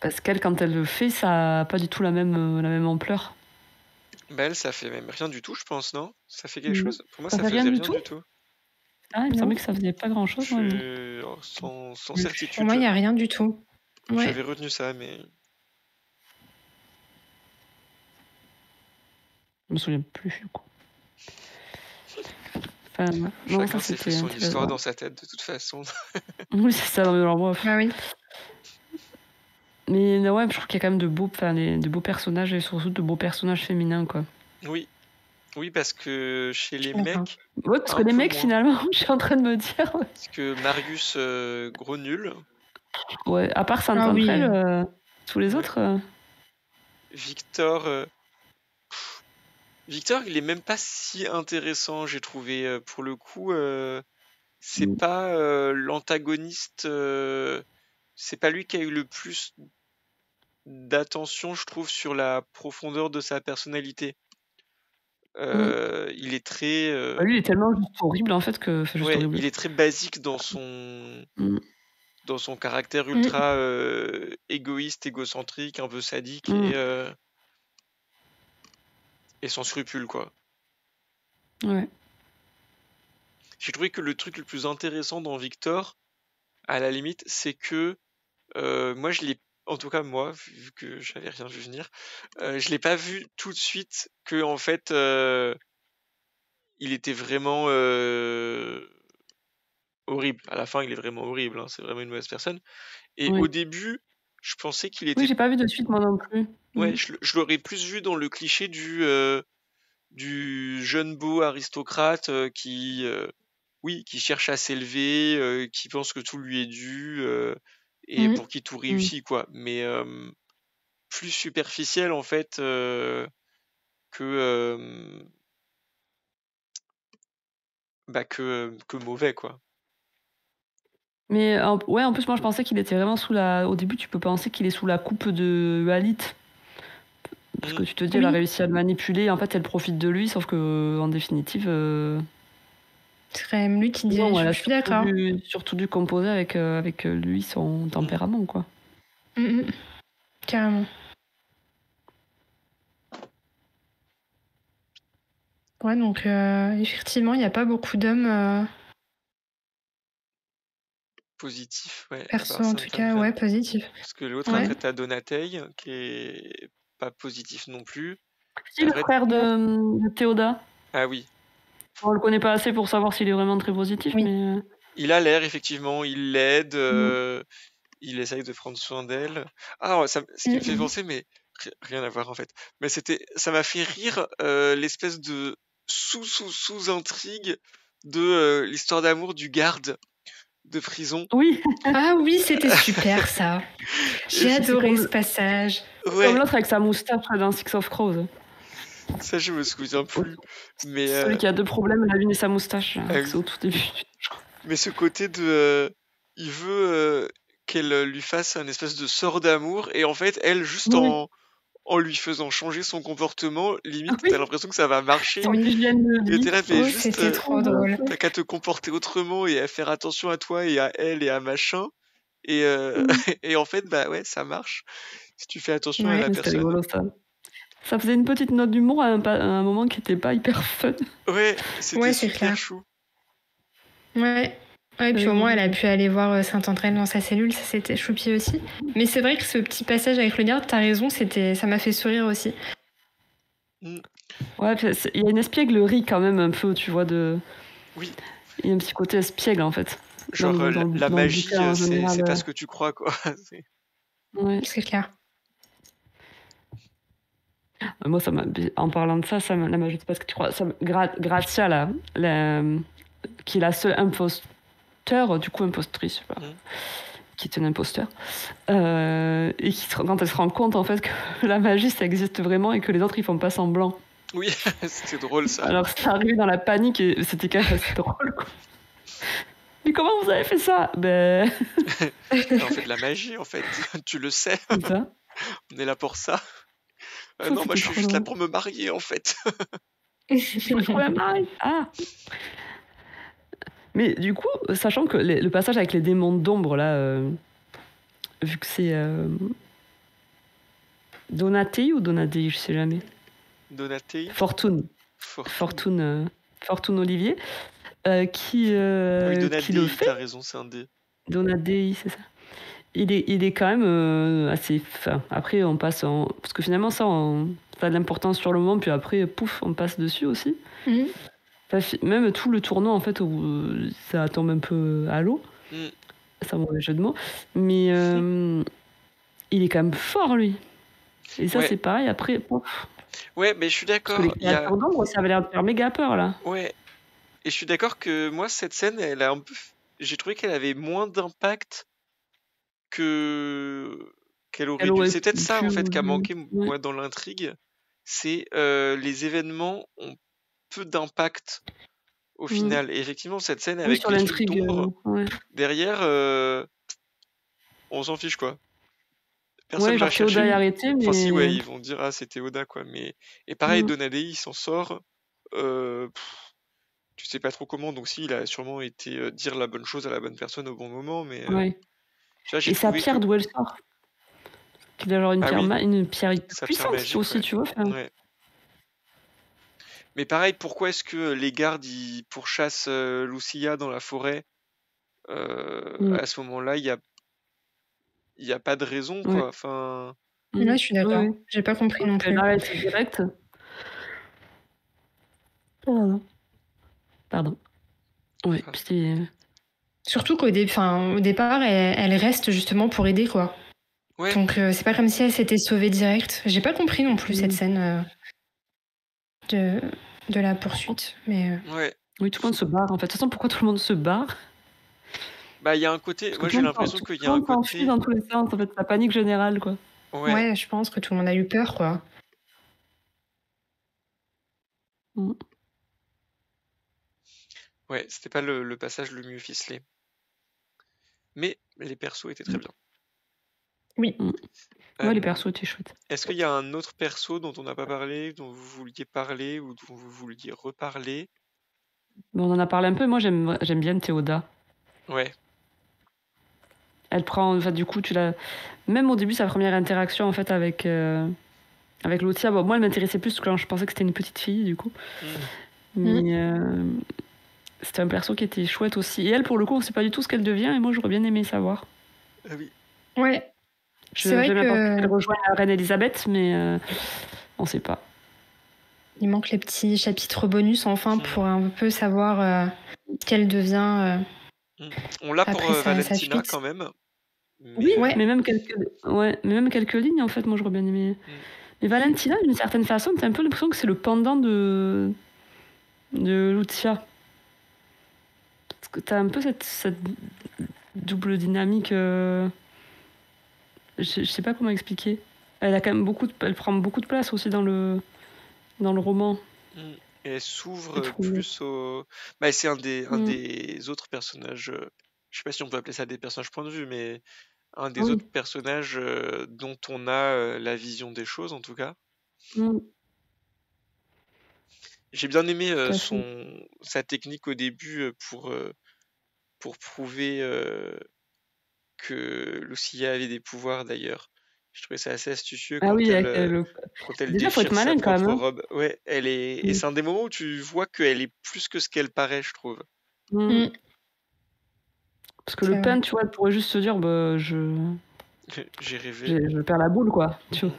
Parce qu'elle, quand elle le fait, ça n'a pas du tout la même ampleur. Bah elle, ça fait même rien du tout, je pense, non? Ça fait quelque Mm. chose? Pour moi, Ça ça fait rien faisait du rien tout? du tout. Ah, il me semblait Non. que ça faisait pas grand-chose, moi. Sans Pour moi, il certitude, n'y a rien du tout. Ouais. j'avais retenu ça, mais Je me souviens plus, du coup. Enfin, ouais. Non, ça chacun s'est fait c'était son histoire intéressant. dans sa tête, de toute façon. Oui, c'est ça, non, mais alors moi. Ah oui. Mais ouais, je trouve qu'il y a quand même de beaux personnages et surtout de beaux personnages féminins, quoi. Oui, oui, parce que chez Je les suis d'accord. mecs, Ouais, parce que un les peu mecs, moins. finalement, je suis en train de me dire. Parce que Marius, gros nul. Ouais, à part Ah Sainte-Andrelle, oui. tous les Ouais. autres. Victor, Victor, il est même pas si intéressant, j'ai trouvé. Pour le coup, c'est Mm. pas l'antagoniste. C'est pas lui qui a eu le plus d'attention, je trouve, sur la profondeur de sa personnalité. Mm. Il est très, Bah, lui, il est tellement juste horrible, en fait, que c'est juste ouais, horrible. il est très basique Mm. dans son caractère Mm. ultra égoïste, égocentrique, un peu sadique Mm. et sans scrupule, quoi. Ouais. J'ai trouvé que le truc le plus intéressant dans Victor, à la limite, c'est que moi, je l'ai, en tout cas moi, vu que j'avais rien vu venir, je l'ai pas vu tout de suite que en fait, il était vraiment horrible. À la fin, il est vraiment horrible, hein, c'est vraiment une mauvaise personne. Et au Oui. début, je pensais qu'il Oui, était, j'ai pas vu de suite, moi non plus. ouais, Mm. je l'aurais plus vu dans le cliché du jeune beau aristocrate oui, qui cherche à s'élever, qui pense que tout lui est dû et Mm. pour qui tout Mm. réussit, quoi. Mais plus superficiel en fait que que mauvais, quoi. Mais ouais, en plus, moi, je pensais qu'il était vraiment sous la. Au début, tu peux penser qu'il est sous la coupe de Halit. Parce Mm. que tu te dis, elle a Oui. réussi à le manipuler. En fait, elle profite de lui, sauf que, en définitive. C'est quand même lui qui Non, dirige. elle Je a suis d'accord. surtout dû composer avec lui, son Mm. tempérament, quoi. Mm, mm. Carrément. Ouais, donc effectivement, il n'y a pas beaucoup d'hommes positif, ouais. À Perso, part en ça, tout ça me cas, fait. ouais, positif. Parce que l'autre, Ouais. après, t'as Donatei, qui est pas positif non plus. Si, le Après, frère de Théoda. ah oui, On le connaît pas assez pour savoir s'il est vraiment très positif, Oui. mais... il a l'air, effectivement, il l'aide, Mm. il essaye de prendre soin d'elle. Ah, ouais, ce qui me fait Mhm. penser, mais rien à voir en fait. Mais ça m'a fait rire l'espèce de sous-intrigue de l'histoire d'amour du garde de prison. Oui, Ah oui, c'était super ça. J'ai Et c'est adoré comme, ce passage. comme ouais, l'autre avec sa moustache dans Six of Crows. ça je me souviens plus. Mais, Celui qui a deux problèmes, la lune et sa moustache. ah C'est oui. au tout début. Mais ce côté de, il veut qu'elle lui fasse un espèce de sort d'amour et en fait elle juste Oui, en lui faisant changer son comportement, limite oui. t'as l'impression que ça va marcher. Son Oui. hygiène de Et vie. t'es là, mais Oh, juste c'était trop drôle. t'as qu'à te comporter autrement et à faire attention à toi et à elle et à machin. Et, Mm. et en fait, bah ouais, ça marche si tu fais attention à Ouais. la Mais c'était personne. rigolo ça. Ça faisait une petite note d'humour à un moment qui était pas hyper fun. Ouais, c'était Ouais, c'est super clair. chou. Ouais. Ouais, puis au moins elle a pu aller voir Saint-André dans sa cellule, ça c'était choupi aussi. Mais c'est vrai que ce petit passage avec le garde, t'as raison, ça m'a fait sourire aussi. Mm. Ouais, puis il y a une espièglerie quand même un peu, tu vois, de... Oui, Il y a un petit côté espiègle en fait. genre Dans la le magie, bouquin en général. c'est pas ce que tu crois, quoi. Ouais. C'est clair. Moi, en parlant de ça, la magie, c'est pas ce que tu crois. Grazia, là, qui est la seule imposteur, du coup impostrice, je sais pas, qui est une imposteur, et quand elle se rend compte en fait que la magie ça existe vraiment et que les autres ils font pas semblant. Oui, c'était drôle ça. Alors ça arrive dans la panique et c'était quand même assez drôle. Quoi. Mais comment vous avez fait ça? Ben. On fait de la magie en fait, tu le sais. C'est ça. On est là pour ça. Ça, Non, moi je suis c'était juste trop là drôle. pour me marier en fait. Je veux trouver un mari. Ah. Mais du coup, sachant que le passage avec les démons d'ombre là, vu que c'est Donatei ou Donadei, je sais jamais. Donatei. Fortune Olivier, qui Oui, le Donadei, fait. t'as raison, c'est un D. Donadei, c'est ça. Il est quand même assez fin. Après, on passe parce que finalement, ça a de l'importance sur le moment, puis après, pouf, on passe dessus aussi. Mhm. Enfin, même tout le tournoi, en fait, où ça tombe un peu à l'eau. C'est un mauvais jeu de mots. Mais il est quand même fort, lui. Et ça, Ouais. c'est pareil, après, pouf. Ouais, mais je suis d'accord. Parce que les créatures d'ombre, ça avait l'air de faire méga peur, là. Ouais. Et je suis d'accord que moi, cette scène, elle a un peu... J'ai trouvé qu'elle avait moins d'impact qu'elle aurait dû. C'est peut-être ça, en fait, qui a manqué, moi, dans l'intrigue. C'est les événements ont peu d'impact au final. Et effectivement, cette scène avec sur les l'intrigue, trucs d'ombre, derrière, on s'en fiche, quoi. Personne va genre chercher. Théoda est arrêté, mais... Enfin, si, ouais, ils vont dire, ah, c'est Théoda, quoi. Mais... Et pareil, Donadei, il s'en sort. Tu sais pas trop comment, donc si, il a sûrement été dire la bonne chose à la bonne personne au bon moment, mais... Ouais. Tu vois, j'ai Et sa trouvé pierre d'où elle sort. Qu'il a genre une pierre puissante magique, aussi, ouais. tu vois. Ouais. Mais pareil, pourquoi est-ce que les gardes ils pourchassent Lucia dans la forêt à ce moment-là, il y a pas de raison, quoi. Enfin... Là, je suis d'accord. J'ai pas compris non plus. Elle arrête direct. Pardon. Ouais, c'était... Surtout qu'au départ, elle reste justement pour aider, quoi. Ouais. Donc, c'est pas comme si elle s'était sauvée direct. J'ai pas compris non plus cette scène de la poursuite. Mais, ouais. Oui, tout le monde se barre, en fait. De toute façon, pourquoi tout le monde se barre? Bah, il y a un côté... Moi, j'ai l'impression qu'il y a un côté... dans tous les sens, en fait. La panique générale, quoi. Ouais, je pense que tout le monde a eu peur, quoi. Ouais, c'était pas le passage le mieux ficelé. Mais les persos étaient très bien. Oui. Ouais, les persos étaient chouettes. Est-ce qu'il y a un autre perso dont on n'a pas parlé, dont vous vouliez parler ou dont vous vouliez reparler? On en a parlé un peu. Moi, j'aime bien Théoda. Ouais. Elle prend... En fait, du coup, même au début, sa première interaction, en fait, avec Lucia, bon, moi, elle m'intéressait plus quand je pensais que c'était une petite fille, du coup. Mais c'était un perso qui était chouette aussi. Et elle, pour le coup, on sait pas du tout ce qu'elle devient, et moi, j'aurais bien aimé savoir. Ah oui. Ouais, c'est vrai J'ai bien pensé que qu'elle rejoigne la reine Elisabeth, mais on sait pas. il manque les petits chapitres bonus enfin pour un peu savoir ce qu'elle devient On l'a pour après sa Valentina fuite. quand même. Oui, Ouais. mais même quelques lignes, en fait, moi, j'aurais bien aimé. Mais Valentina, d'une certaine façon, t'as un peu l'impression que c'est le pendant de Lucia. Parce que t'as un peu cette double dynamique. Je sais pas comment expliquer. Elle a quand même elle prend beaucoup de place aussi dans le roman. Et elle s'ouvre plus au. Bah, c'est un des autres personnages. Je sais pas si on peut appeler ça des personnages point de vue, mais un des autres personnages dont on a la vision des choses, en tout cas. J'ai bien aimé sa technique au début pour prouver que Lucia avait des pouvoirs, d'ailleurs. Je trouvais ça assez astucieux Ah quand oui, quand elle déjà, faut être déchire sa malin quand propre même. robe. Ouais, et c'est un des moments où tu vois qu'elle est plus que ce qu'elle paraît, je trouve. Parce que le peintre, tu vois, elle pourrait juste se dire, bah, j'ai rêvé. Je perds la boule, quoi. Tu vois.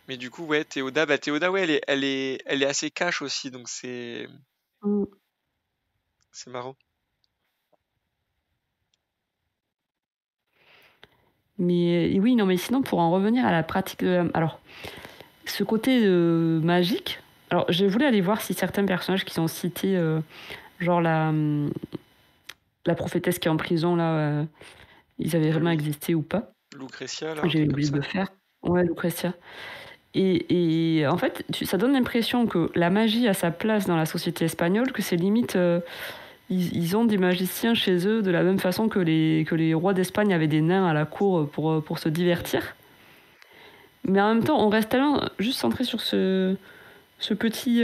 Mais du coup, ouais, Théoda, ouais, elle est assez cash aussi, donc c'est marrant. Mais oui, non, mais sinon, pour en revenir à la pratique alors, ce côté magique, alors j'ai voulu aller voir si certains personnages qui sont cités, genre la prophétesse qui est en prison, là, ils avaient vraiment existé ou pas. Lucretia, là, J'ai oublié de le faire. Ouais, Lucretia. Et en fait, ça donne l'impression que la magie a sa place dans la société espagnole, que c'est limite... ils ont des magiciens chez eux de la même façon que les rois d'Espagne avaient des nains à la cour pour se divertir. Mais en même temps, on reste tellement juste centré sur ce petit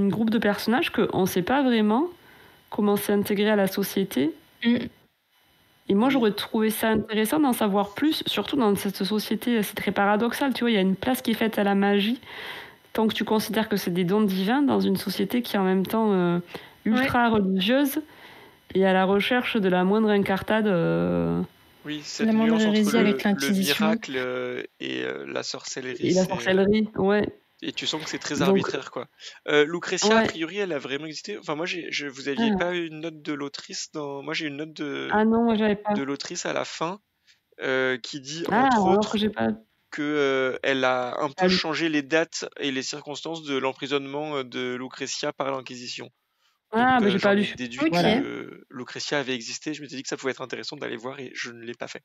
groupe de personnages qu'on ne sait pas vraiment comment s'intégrer à la société. Et moi, j'aurais trouvé ça intéressant d'en savoir plus, surtout dans cette société, c'est très paradoxal, tu vois, il y a une place qui est faite à la magie, tant que tu considères que c'est des dons divins, dans une société qui est en même temps ultra religieuse et à la recherche de la moindre incartade. Oui, cette nuance entre avec le miracle et la sorcellerie. Et la sorcellerie, ouais. Et tu sens que c'est très arbitraire, quoi. Lucretia, a priori, elle a vraiment existé. Enfin, moi, vous aviez pas une note de l'autrice dans. Moi, j'ai une note Ah non, moi, j'avais pas. de l'autrice à la fin qui dit, entre autres, que elle a un peu changé les dates et les circonstances de l'emprisonnement de Lucretia par l'Inquisition. Ah, mais j'ai pas lu. Ai déduit que Lucretia avait existé. Je m'étais dit que ça pouvait être intéressant d'aller voir et je ne l'ai pas fait.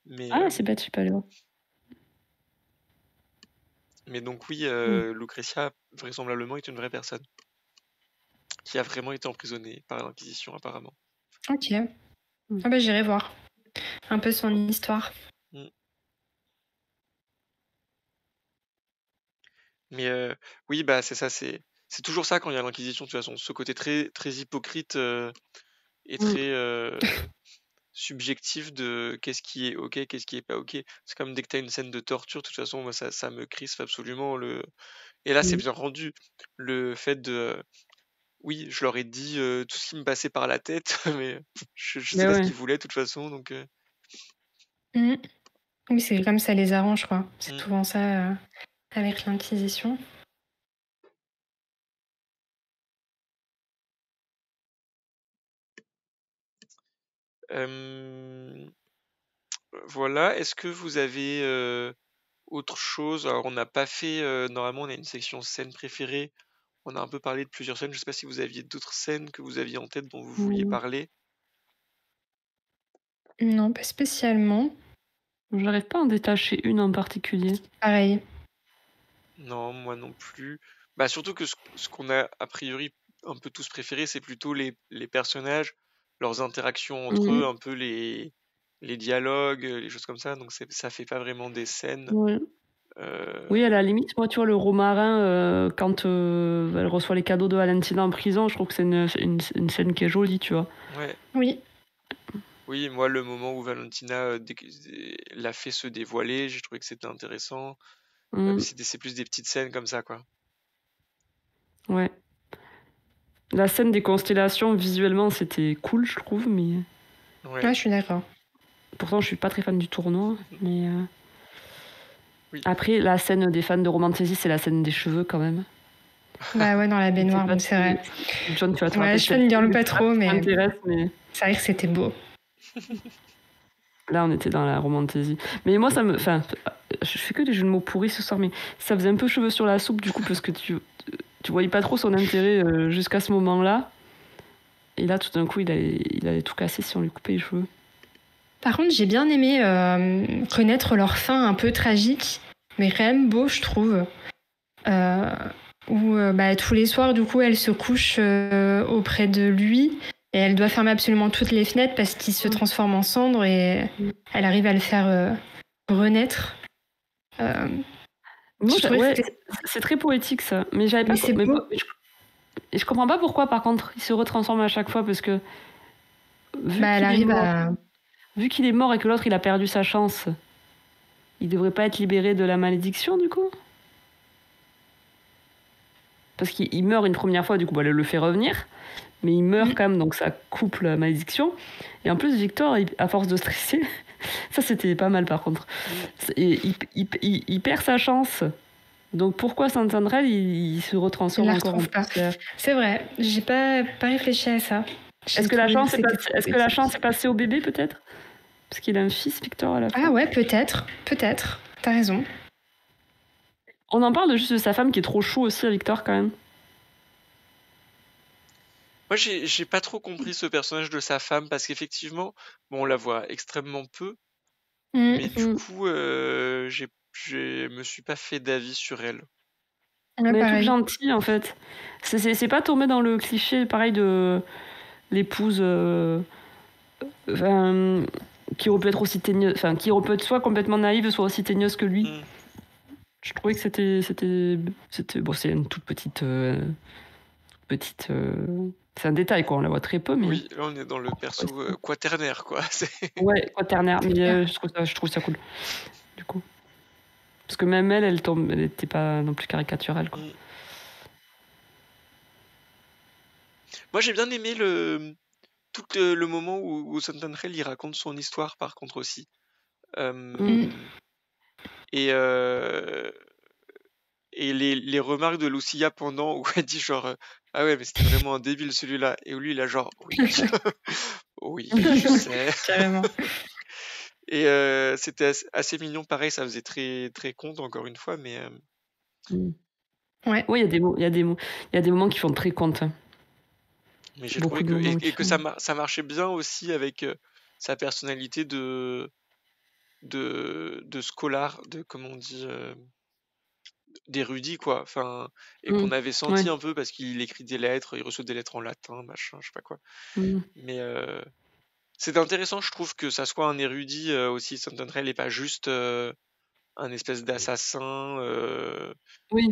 Mais, c'est bête, je sais pas aller voir. Mais donc oui, Lucretia vraisemblablement est une vraie personne qui a vraiment été emprisonnée par l'Inquisition apparemment. Ok. Ah bah j'irai voir un peu son histoire. Mais oui, bah c'est ça, c'est toujours ça quand il y a l'Inquisition de toute façon, ce côté très très hypocrite et très subjectif de qu'est-ce qui est ok, qu'est-ce qui est pas ok. C'est comme dès que t'as une scène de torture, de toute façon, moi ça me crispe absolument Et là, c'est bien rendu. Le fait de oui, je leur ai dit tout ce qui me passait par la tête, mais je sais pas ce qu'ils voulaient de toute façon, donc. Oui, c'est comme ça les arrange, quoi. C'est souvent ça avec l'Inquisition. Voilà. Est-ce que vous avez autre chose? Alors, on n'a pas fait. Normalement, on a une section scènes préférées. On a un peu parlé de plusieurs scènes. Je sais pas si vous aviez d'autres scènes que vous aviez en tête dont vous vouliez parler. Non, pas spécialement. J'arrive pas à en détacher une en particulier. Pareil. Non, moi non plus. Bah surtout que ce qu'on a a priori un peu tous préféré, c'est plutôt les personnages, leurs interactions entre eux, un peu les dialogues, les choses comme ça. Donc ça fait pas vraiment des scènes. Oui, à la limite, moi, tu vois, le romarin, quand elle reçoit les cadeaux de Valentina en prison, je trouve que c'est une scène qui est jolie, tu vois. Ouais. Oui. Oui, moi, le moment où Valentina l'a fait se dévoiler, j'ai trouvé que c'était intéressant. C'est plus des petites scènes comme ça, quoi. Ouais. La scène des constellations, visuellement, c'était cool, je trouve, mais Ouais. Ouais, je suis d'accord. pourtant, je suis pas très fan du tournoi. Mais Oui. après, la scène des fans de Romantasy, c'est la scène des cheveux quand même. Bah ouais, dans la Je sais baignoire, pas bon, c'est vrai. John, tu vas te Ouais, rappeler je fan girl pas trop, mais mais c'est vrai que c'était beau. là, on était dans la Romantasy. Mais moi, enfin, je fais que des jeux de mots pourris ce soir, mais ça faisait un peu cheveux sur la soupe, du coup, parce que tu voyais pas trop son intérêt jusqu'à ce moment-là. Et là, tout d'un coup, il allait tout casser si on lui coupait les cheveux. Par contre, j'ai bien aimé connaître leur fin un peu tragique, mais quand même beau, je trouve. Où tous les soirs, du coup, elle se couche auprès de lui et elle doit fermer absolument toutes les fenêtres parce qu'il se transforme en cendre et elle arrive à le faire renaître. Moi, Je trouvais que ouais, c'était- c'est très poétique ça. Mais j'avais pas. Mais c'est mais beau. pas- et je comprends pas pourquoi, par contre, il se retransforme à chaque fois parce que vu elle qu'il est arrive mort, à. vu qu'il est mort et que l'autre il a perdu sa chance, il devrait pas être libéré de la malédiction du coup. Parce qu'il meurt une première fois, du coup, elle le fait revenir. Mais il meurt quand même, donc ça coupe la malédiction. Et en plus, Victor, à force de stresser, ça c'était pas mal par contre. Et il perd sa chance. Donc pourquoi Saint-André, il se retransforme Elle la encore en retrouve pas. plus C'est vrai, j'ai pas réfléchi à ça. Est-ce que la chance est passée au bébé peut-être? Parce qu'il a un fils, Victor, à la fin. Ah ouais, peut-être. T'as raison. On en parle juste de sa femme qui est trop chou aussi à Victor quand même. Moi, j'ai pas trop compris ce personnage de sa femme parce qu'effectivement, bon, on la voit extrêmement peu, mais du coup, je me suis pas fait d'avis sur elle. Ouais, Elle est toute pareil. gentille en fait. C'est pas tombé dans le cliché pareil de l'épouse qui aurait pu être aussi teigneuse, enfin qui aurait pu être soit complètement naïve, soit aussi teigneuse que lui. Je trouvais que c'était bon, c'est une toute petite c'est un détail quoi, on la voit très peu mais Oui, là on est dans le perso quaternaire quoi. Ouais, quaternaire, mais je trouve ça cool du coup. Parce que même elle était pas non plus caricaturale quoi. Moi j'ai bien aimé tout le moment où Saint-André il raconte son histoire par contre aussi. Et les remarques de Lucia pendant où elle dit genre ah ouais mais c'était vraiment un débile celui-là et où lui il a genre oui oui je sais carrément. et c'était assez mignon pareil, ça faisait très très conte encore une fois mais ouais il y a des moments qui font très conte. Mais j'ai trouvé que ça marchait bien aussi avec sa personnalité de scolar, de comment on dit d'érudit quoi, enfin et qu'on avait senti un peu parce qu'il écrit des lettres, il reçoit des lettres en latin, machin, je sais pas quoi. Mais c'est intéressant, je trouve que ça soit un érudit aussi, Saint-André et pas juste un espèce d'assassin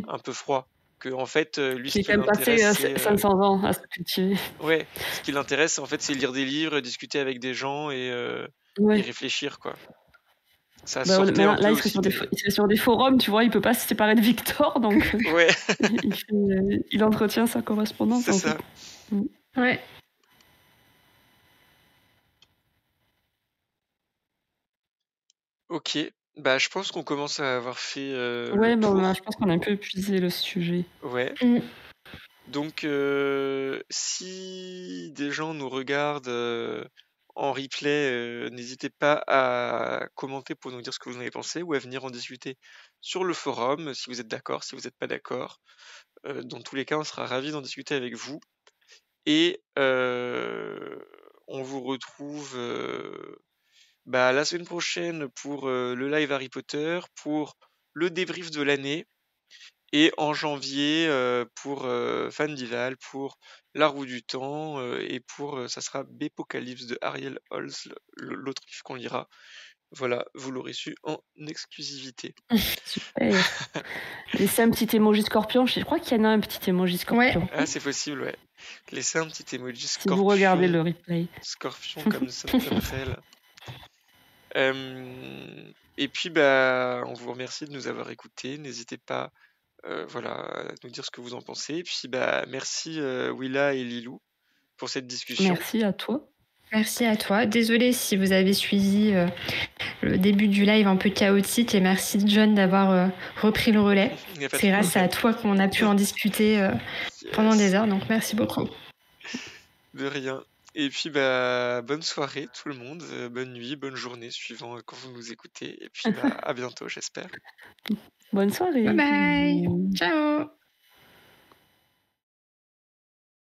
un peu froid. Que en fait lui qui est quand même passé 500 ans à se cultiver. Ouais, ce qui l'intéresse en fait c'est lire des livres, discuter avec des gens et réfléchir quoi. Ça sortait un peu il serait sur des forums, tu vois, il peut pas se séparer de Victor donc ouais. il entretient sa correspondance. C'est ça. Ouais. Ok, bah je pense qu'on commence à avoir fait ouais, le tour. je pense qu'on a un peu épuisé le sujet. Ouais. Donc si des gens nous regardent en replay, n'hésitez pas à commenter pour nous dire ce que vous en avez pensé ou à venir en discuter sur le forum si vous êtes d'accord, si vous n'êtes pas d'accord. Dans tous les cas, on sera ravis d'en discuter avec vous. Et on vous retrouve la semaine prochaine pour le live Harry Potter, pour le débrief de l'année, et en janvier pour Fandival, pour La Roue du Temps, et pour ça sera Bépocalypse de Ariel Holz, l'autre livre qu'on lira. Voilà, vous l'aurez su en exclusivité. Super. Laissez un petit emoji scorpion. Je crois qu'il y en a un petit emoji scorpion. Ouais. Ah, c'est possible, ouais. Laissez un petit emoji scorpion. Si vous regardez le replay. Scorpion comme ça, et puis, on vous remercie de nous avoir écoutés. N'hésitez pas voilà, nous dire ce que vous en pensez. Et puis merci Willa et Lilou pour cette discussion. Merci à toi. Merci à toi. Désolée si vous avez suivi le début du live un peu chaotique et merci John d'avoir repris le relais. C'est grâce à toi qu'on a pu en discuter pendant des heures, donc merci beaucoup. De rien. Et puis bonne soirée tout le monde, bonne nuit, bonne journée suivant quand vous nous écoutez. Et puis à bientôt j'espère. Bonne soirée. Bye bye. Ciao.